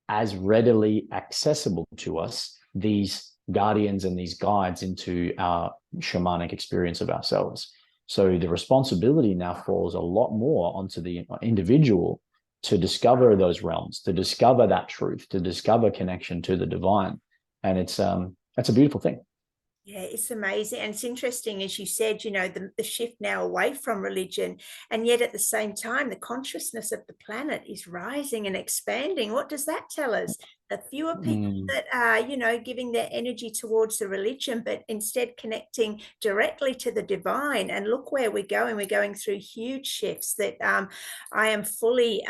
Speaker 2: as readily accessible to us these guardians and these guides into our shamanic experience of ourselves. So the responsibility now falls a lot more onto the individual to discover those realms, to discover that truth, to discover connection to the divine. And that's a beautiful thing.
Speaker 1: Yeah, it's amazing. And it's interesting, as you said, the shift now away from religion, and yet at the same time, the consciousness of the planet is rising and expanding. What does that tell us? The fewer people that are, giving their energy towards the religion, but instead connecting directly to the divine. And look where we're going. We're going through huge shifts that I am fully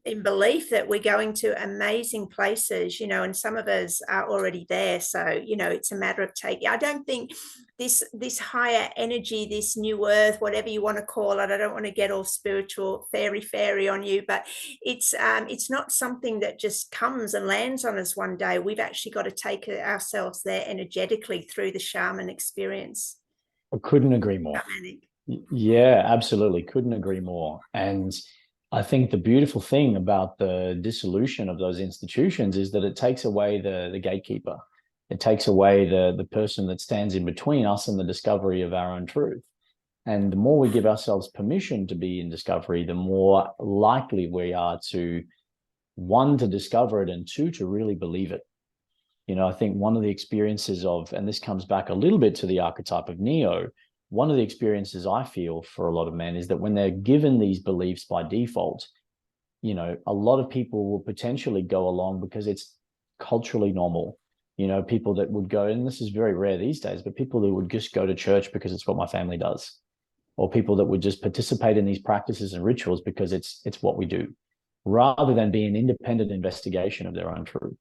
Speaker 1: in belief that we're going to amazing places, and some of us are already there. So, it's a matter of taking. I don't think this higher energy, this new earth, whatever you want to call it. I don't want to get all spiritual fairy on you, but it's not something that just comes and lands on us one day. We've actually got to take ourselves there energetically through the shaman experience.
Speaker 2: I couldn't agree more. Yeah, absolutely. Couldn't agree more. And I think the beautiful thing about the dissolution of those institutions is that it takes away the gatekeeper. It takes away the person that stands in between us and the discovery of our own truth. And the more we give ourselves permission to be in discovery, the more likely we are to, one, to discover it, and two, to really believe it. I think one of the experiences of, and this comes back a little bit to the archetype of Neo, one of the experiences I feel for a lot of men is that when they're given these beliefs by default, a lot of people will potentially go along because it's culturally normal. People that would go, and this is very rare these days, but people that would just go to church because it's what my family does, or people that would just participate in these practices and rituals because it's what we do, rather than be an independent investigation of their own truth,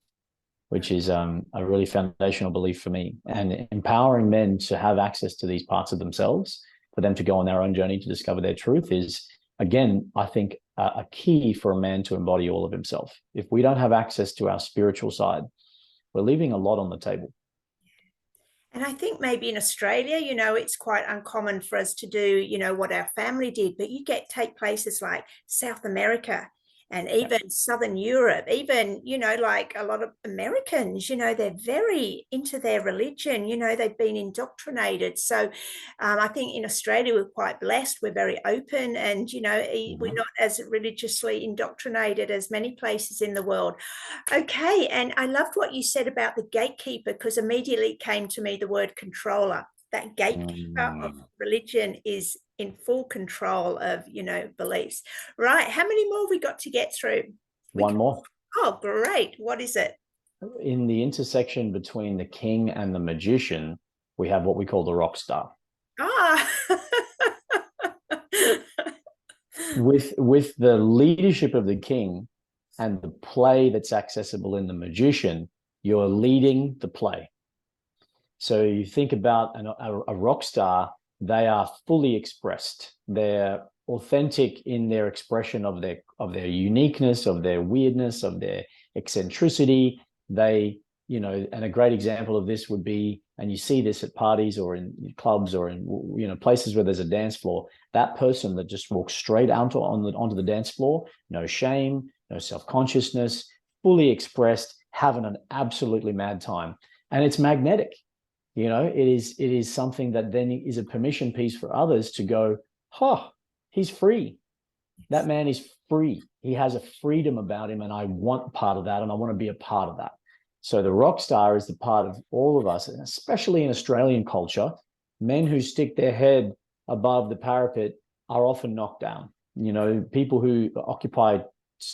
Speaker 2: which is a really foundational belief for me. And empowering men to have access to these parts of themselves, for them to go on their own journey to discover their truth is, again, I think a key for a man to embody all of himself. If we don't have access to our spiritual side, we're leaving a lot on the table.
Speaker 1: And I think maybe in Australia, it's quite uncommon for us to do, what our family did, but take places like South America and even Southern Europe, even, like a lot of Americans, they're very into their religion, they've been indoctrinated. So I think in Australia, we're quite blessed. We're very open and, we're not as religiously indoctrinated as many places in the world. Okay. And I loved what you said about the gatekeeper, because immediately came to me the word controller. That gatekeeper of religion is in full control of, beliefs. Right. How many more have we got to get through?
Speaker 2: One more.
Speaker 1: Oh, great. What is it?
Speaker 2: In the intersection between the king and the magician, we have what we call the rock star.
Speaker 1: Ah.
Speaker 2: with the leadership of the king and the play that's accessible in the magician, you're leading the play. So you think about a rock star, they are fully expressed. They're authentic in their expression of their uniqueness, of their weirdness, of their eccentricity. They, and a great example of this would be, and you see this at parties or in clubs or in, places where there's a dance floor, that person that just walks straight onto the dance floor, no shame, no self-consciousness, fully expressed, having an absolutely mad time. And it's magnetic. It is something that then is a permission piece for others to go, he's free. That man is free. He has a freedom about him, and I want part of that, and I want to be a part of that. So the rock star is the part of all of us, and especially in Australian culture, men who stick their head above the parapet are often knocked down. People who occupy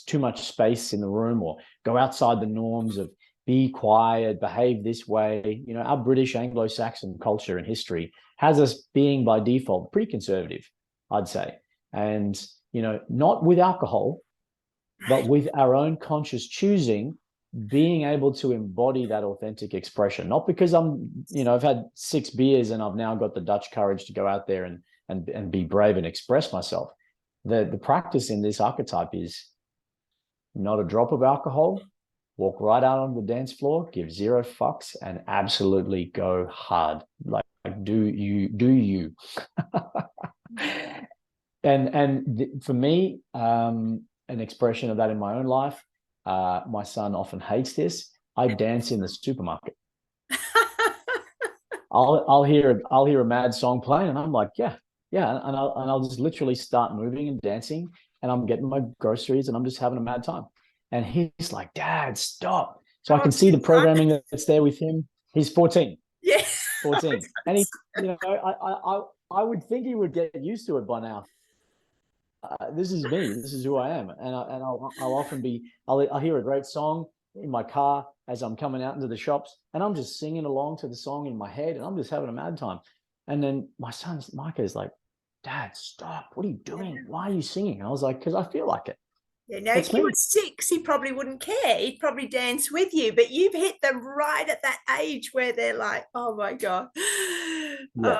Speaker 2: too much space in the room or go outside the norms of be quiet, behave this way. Our British Anglo-Saxon culture and history has us being by default pretty conservative, I'd say. And, not with alcohol, but with our own conscious choosing, being able to embody that authentic expression. Not because I've had 6 beers and I've now got the Dutch courage to go out there and be brave and express myself. The practice in this archetype is not a drop of alcohol, walk right out on the dance floor, give 0 fucks, and absolutely go hard. Like do you. For me, an expression of that in my own life, my son often hates this. I dance in the supermarket. I'll hear a mad song playing, and I'm like, yeah, and I'll just literally start moving and dancing, and I'm getting my groceries, and I'm just having a mad time. And he's like, Dad, stop. So I can see the programming that's there with him. He's 14.
Speaker 1: Yeah.
Speaker 2: 14. And he, I would think he would get used to it by now. This is me. This is who I am. And I'll often I'll hear a great song in my car as I'm coming out into the shops, and I'm just singing along to the song in my head, and I'm just having a mad time. And then my son, Micah, is like, Dad, stop. What are you doing? Why are you singing? And I was like, because I feel like it.
Speaker 1: Yeah, now, if
Speaker 2: That's
Speaker 1: he
Speaker 2: me.
Speaker 1: was 6, he probably wouldn't care. He'd probably dance with you, but you've hit them right at that age where they're like, oh my God.
Speaker 2: Yeah.
Speaker 1: Oh,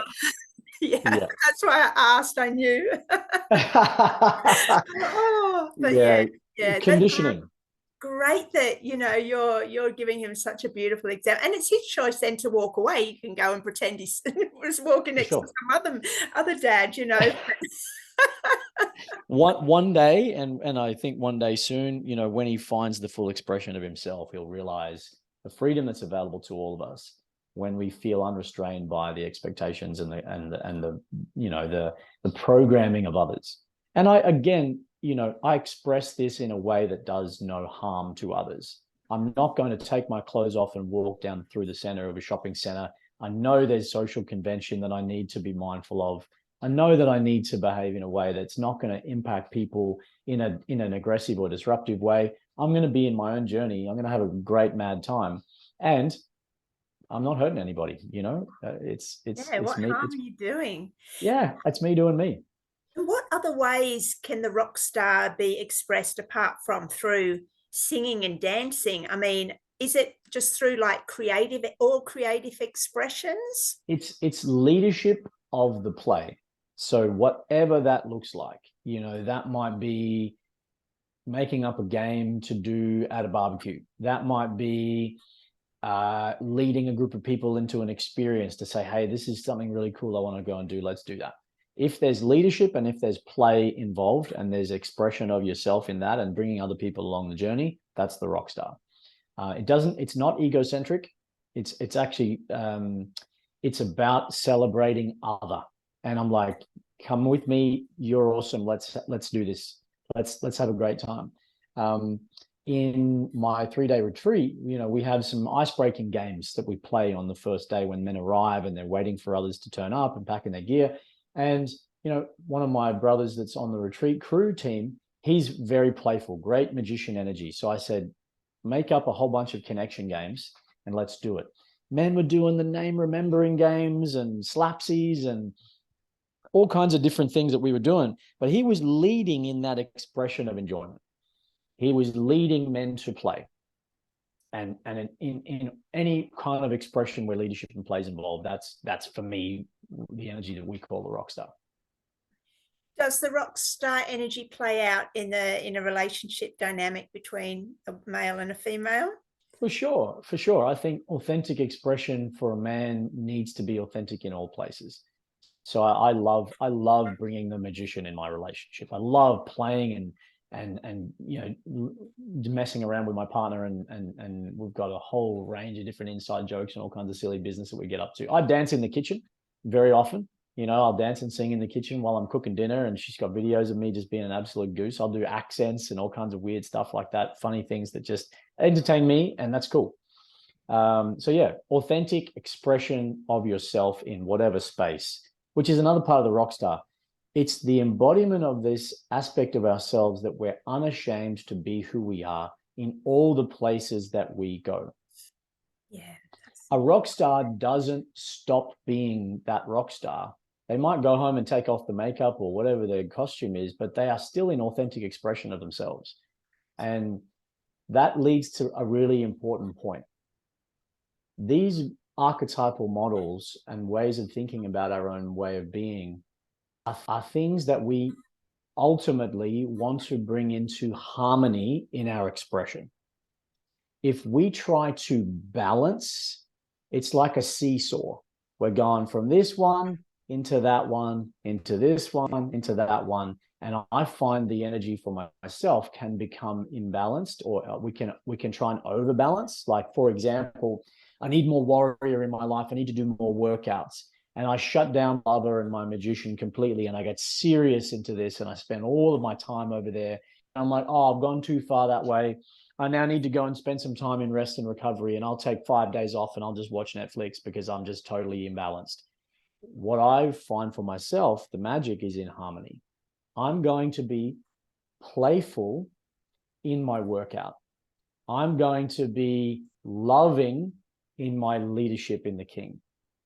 Speaker 1: yeah,
Speaker 2: Yeah.
Speaker 1: that's why I asked. I knew. Oh, but yeah,
Speaker 2: Yeah.
Speaker 1: yeah, that's
Speaker 2: Conditioning.
Speaker 1: great that you're giving him such a beautiful example, and it's his choice then to walk away. You can go and pretend he was walking
Speaker 2: For
Speaker 1: next to
Speaker 2: sure.
Speaker 1: some other dad.
Speaker 2: One day, and I think one day soon, when he finds the full expression of himself, he'll realize the freedom that's available to all of us when we feel unrestrained by the expectations and the programming of others. And I express this in a way that does no harm to others. I'm not going to take my clothes off and walk down through the center of a shopping center. I know there's social convention that I need to be mindful of. I know that I need to behave in a way that's not going to impact people in an aggressive or disruptive way. I'm going to be in my own journey. I'm going to have a great mad time, and I'm not hurting anybody.
Speaker 1: Yeah,
Speaker 2: It's
Speaker 1: what
Speaker 2: me.
Speaker 1: harm are you doing?
Speaker 2: It's me doing me.
Speaker 1: And what other ways can the rock star be expressed apart from through singing and dancing? I mean, is it just through like creative expressions?
Speaker 2: It's leadership of the play. So whatever that looks like, that might be making up a game to do at a barbecue. That might be leading a group of people into an experience to say, hey, this is something really cool I want to go and do. Let's do that. If there's leadership and if there's play involved and there's expression of yourself in that and bringing other people along the journey, that's the rock star. It's not egocentric. It's actually, it's about celebrating other. And I'm like, come with me. You're awesome. Let's do this. Let's have a great time. In my 3-day retreat, we have some ice-breaking games that we play on the first day when men arrive and they're waiting for others to turn up and pack in their gear. And, one of my brothers that's on the retreat crew team, he's very playful, great magician energy. So I said, make up a whole bunch of connection games and let's do it. Men were doing the name remembering games and slapsies and all kinds of different things that we were doing, but he was leading in that expression of enjoyment. He was leading men to play. And in any kind of expression where leadership and play is involved, that's for me the energy that we call the rock star.
Speaker 1: Does the rock star energy play out in a relationship dynamic between a male and a female?
Speaker 2: For sure. I think authentic expression for a man needs to be authentic in all places. So I love bringing the magician in my relationship. I love playing and messing around with my partner, and we've got a whole range of different inside jokes and all kinds of silly business that we get up to. I dance in the kitchen very often. I'll dance and sing in the kitchen while I'm cooking dinner, and she's got videos of me just being an absolute goose. I'll do accents and all kinds of weird stuff like that, funny things that just entertain me, and that's cool. So yeah, authentic expression of yourself in whatever space, which is another part of the rock star. It's the embodiment of this aspect of ourselves that we're unashamed to be who we are in all the places that we go.
Speaker 1: Yeah.
Speaker 2: A rock star doesn't stop being that rock star. They might go home and take off the makeup or whatever their costume is, but they are still in authentic expression of themselves. And that leads to a really important point. These archetypal models and ways of thinking about our own way of being are things that we ultimately want to bring into harmony in our expression. If we try to balance, it's like a seesaw. We're going from this one into that one, into this one, into that one. And I find the energy for myself can become imbalanced, or we can try and overbalance. Like, for example, I need more warrior in my life. I need to do more workouts. And I shut down lover and my magician completely. And I get serious into this. And I spend all of my time over there. And I'm like, oh, I've gone too far that way. I now need to go and spend some time in rest and recovery. And I'll take 5 days off and I'll just watch Netflix because I'm just totally imbalanced. What I find for myself, the magic is in harmony. I'm going to be playful in my workout. I'm going to be loving in my leadership in the king.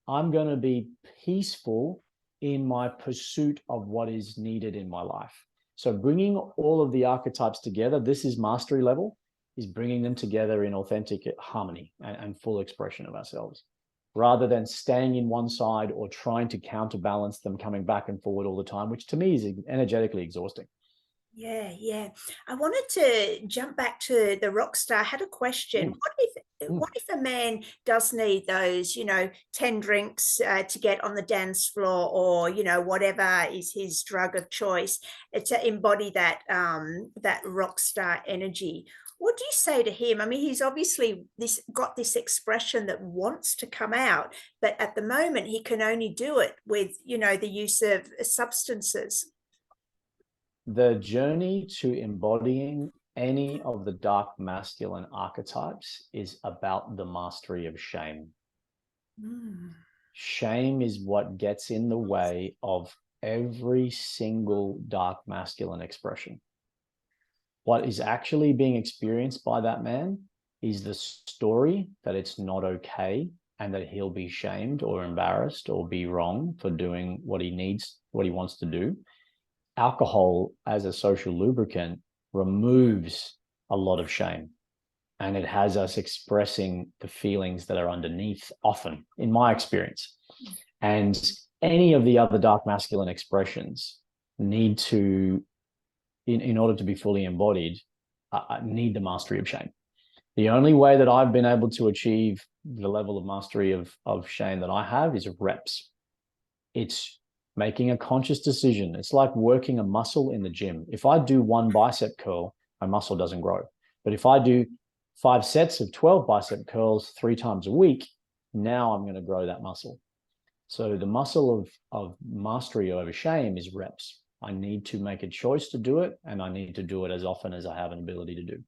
Speaker 2: I'm going to be peaceful in my pursuit of what is needed in my life. So bringing all of the archetypes together, this is mastery level, is bringing them together in authentic harmony and full expression of ourselves, rather than staying in one side or trying to counterbalance them, coming back and forward all the time, which to me is energetically exhausting.
Speaker 1: Yeah, yeah. I wanted to jump back to the rock star. I had a question. What if a man does need those, 10 drinks to get on the dance floor, or, whatever is his drug of choice, to embody that rock star energy? What do you say to him? I mean, he's obviously got this expression that wants to come out, but at the moment he can only do it with, the use of substances.
Speaker 2: The journey to embodying any of the dark masculine archetypes is about the mastery of shame. Shame is what gets in the way of every single dark masculine expression. What is actually being experienced by that man is the story that it's not okay and that he'll be shamed or embarrassed or be wrong for doing what he needs, what he wants to do. Alcohol as a social lubricant removes a lot of shame, and it has us expressing the feelings that are underneath often, in my experience. And any of the other dark masculine expressions need to, in order to be fully embodied, need the mastery of shame. The only way that I've been able to achieve the level of mastery of shame that I have is reps. It's making a conscious decision. It's like working a muscle in the gym. If I do one bicep curl, my muscle doesn't grow. But if I do 5 sets of 12 bicep curls 3 times a week, now I'm going to grow that muscle. So the muscle of mastery over shame is reps. I need to make a choice to do it, and I need to do it as often as I have an ability to do.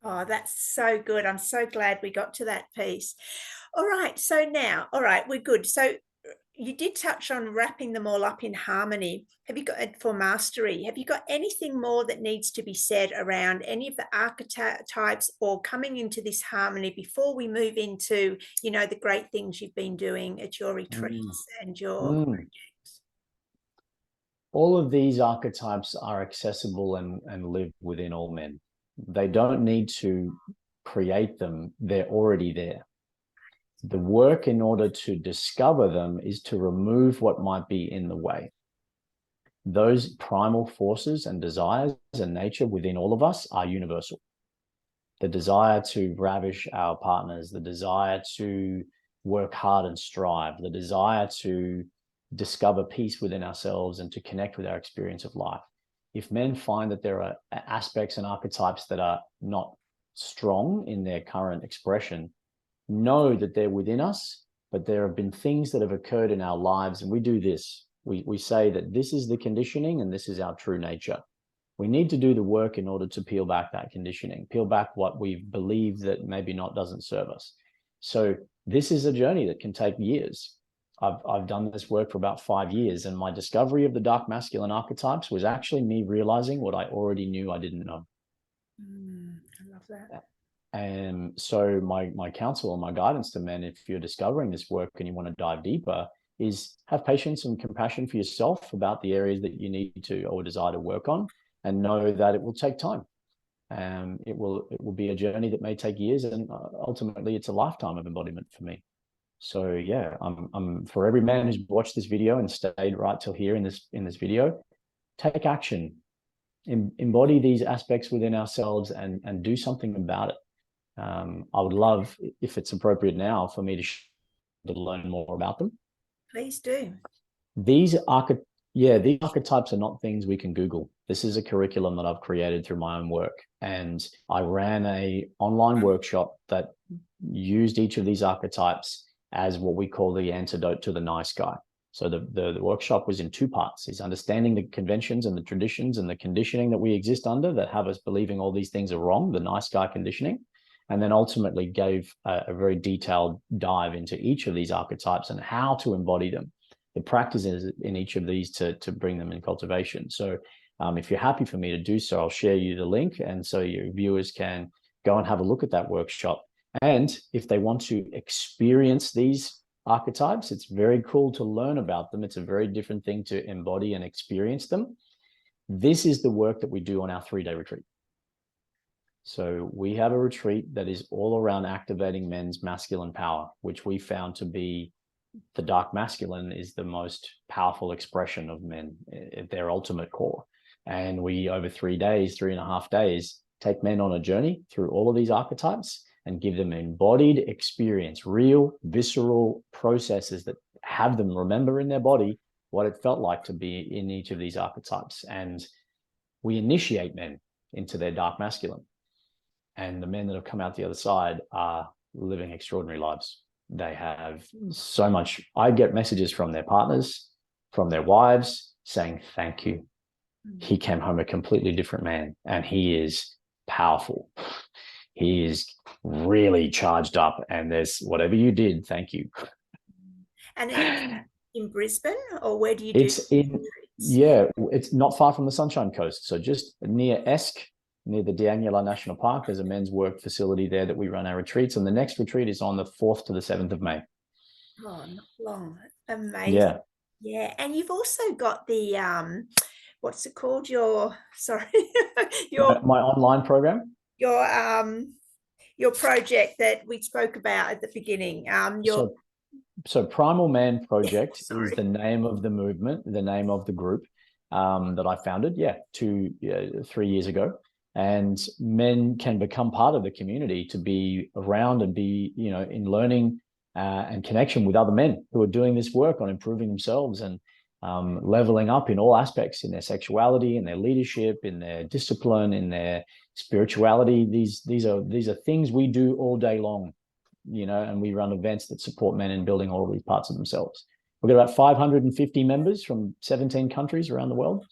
Speaker 1: Oh, that's so good. I'm so glad we got to that piece. All right. So now, all right, we're good. So you did touch on wrapping them all up in harmony. Have you got, for mastery, have you got anything more that needs to be said around any of the archetypes or coming into this harmony before we move into, the great things you've been doing at your retreats and your projects?
Speaker 2: All of these archetypes are accessible and live within all men. They don't need to create them. They're already there. The work in order to discover them is to remove what might be in the way. Those primal forces and desires and nature within all of us are universal. The desire to ravish our partners, the desire to work hard and strive, the desire to discover peace within ourselves and to connect with our experience of life. If men find that there are aspects and archetypes that are not strong in their current expression, know that they're within us, but there have been things that have occurred in our lives, and we do this. We say that this is the conditioning and this is our true nature. We need to do the work in order to peel back that conditioning, peel back what we believe that maybe not doesn't serve us. So this is a journey that can take years. I've done this work for about 5 years, and my discovery of the dark masculine archetypes was actually me realizing what I already knew I didn't know.
Speaker 1: I love that.
Speaker 2: And so my counsel and my guidance to men, if you're discovering this work and you want to dive deeper, is have patience and compassion for yourself about the areas that you need to or desire to work on, and know that it will take time. It will be a journey that may take years, and ultimately it's a lifetime of embodiment for me. So yeah, I'm for every man who's watched this video and stayed right till here in this video, take action, embody these aspects within ourselves, and do something about it. I would love, if it's appropriate now, for me to learn more about them.
Speaker 1: Please do.
Speaker 2: These archetypes are not things we can Google. This is a curriculum that I've created through my own work. And I ran an online workshop that used each of these archetypes as what we call the antidote to the nice guy. So the workshop was in 2 parts. Is understanding the conventions and the traditions and the conditioning that we exist under that have us believing all these things are wrong, the nice guy conditioning. And then ultimately gave a very detailed dive into each of these archetypes and how to embody them, the practices in each of these to bring them in cultivation. So if you're happy for me to do so, I'll share you the link, and so your viewers can go and have a look at that workshop. And if they want to experience these archetypes, it's very cool to learn about them. It's a very different thing to embody and experience them. This is the work that we do on our 3-day retreat. So we have a retreat that is all around activating men's masculine power, which we found to be the dark masculine is the most powerful expression of men at their ultimate core. And we, over 3 days, 3.5 days, take men on a journey through all of these archetypes and give them embodied experience, real, visceral processes that have them remember in their body what it felt like to be in each of these archetypes. And we initiate men into their dark masculine. And the men that have come out the other side are living extraordinary lives. They have so much. I get messages from their partners, from their wives saying, thank you. He came home a completely different man, and he is powerful. He is really charged up, and there's whatever you did, thank you.
Speaker 1: And it's in Brisbane, or where do you do?
Speaker 2: It's not far from the Sunshine Coast. So just near Esk, near the D'Angela National Park. There's a men's work facility there that we run our retreats. And the next retreat is on the 4th to the 7th of May.
Speaker 1: Oh, not long. Amazing.
Speaker 2: Yeah.
Speaker 1: Yeah. And you've also got the, what's it called? My
Speaker 2: online program.
Speaker 1: Your project that we spoke about at the beginning.
Speaker 2: So Primal Man Project is the name of the movement, the name of the group that I founded, 3 years ago. And men can become part of the community to be around and be, in learning and connection with other men who are doing this work on improving themselves and leveling up in all aspects, in their sexuality, in their leadership, in their discipline, in their spirituality. These are things we do all day long, and we run events that support men in building all of these parts of themselves. We've got about 550 members from 17 countries around the world.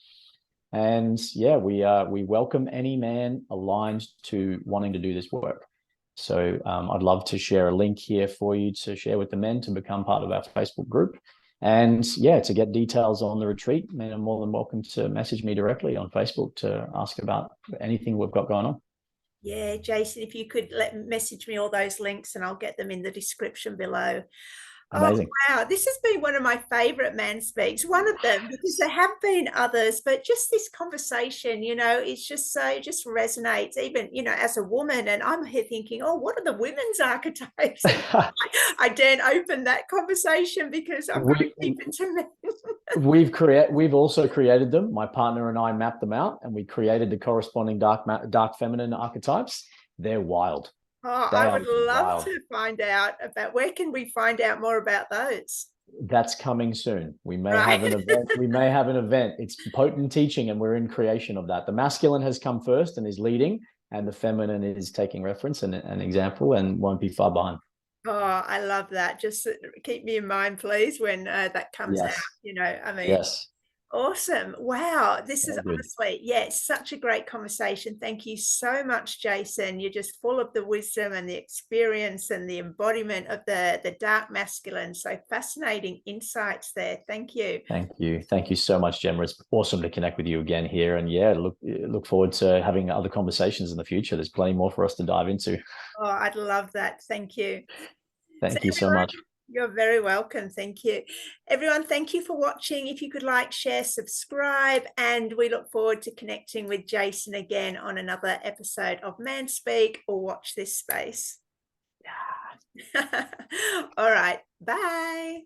Speaker 2: And we welcome any man aligned to wanting to do this work. So I'd love to share a link here for you to share with the men to become part of our Facebook group. And to get details on the retreat, men are more than welcome to message me directly on Facebook to ask about anything we've got going on.
Speaker 1: Yeah, Jason, if you could message me all those links, and I'll get them in the description below.
Speaker 2: Amazing.
Speaker 1: Oh, wow. This has been one of my favorite Man Speaks, one of them, because there have been others, but just this conversation, it's just just resonates, even, as a woman. And I'm here thinking, oh, what are the women's archetypes? I daren't open that conversation because I'm going to keep it to men.
Speaker 2: We've also created them. My partner and I mapped them out, and we created the corresponding dark feminine archetypes. They're wild.
Speaker 1: Oh, I would love to find out about, where can we find out more about those?
Speaker 2: That's coming soon. We may have an event. It's potent teaching, and we're in creation of that. The masculine has come first and is leading, and the feminine is taking reference and an example and won't be far behind.
Speaker 1: Oh, I love that. Just keep me in mind, please, when that comes out.
Speaker 2: Yes.
Speaker 1: Awesome. Wow. This is honestly, such a great conversation. Thank you so much, Jason. You're just full of the wisdom and the experience and the embodiment of the dark masculine. So fascinating insights there. Thank you.
Speaker 2: Thank you. Thank you so much, Gemma. It's awesome to connect with you again here. And look forward to having other conversations in the future. There's plenty more for us to dive into.
Speaker 1: Oh, I'd love that. Thank you.
Speaker 2: Thank you so much.
Speaker 1: You're very welcome. Thank you. Everyone, thank you for watching. If you could like, share, subscribe, and we look forward to connecting with Jason again on another episode of Man Speak or Watch This Space.
Speaker 2: Yeah.
Speaker 1: All right. Bye.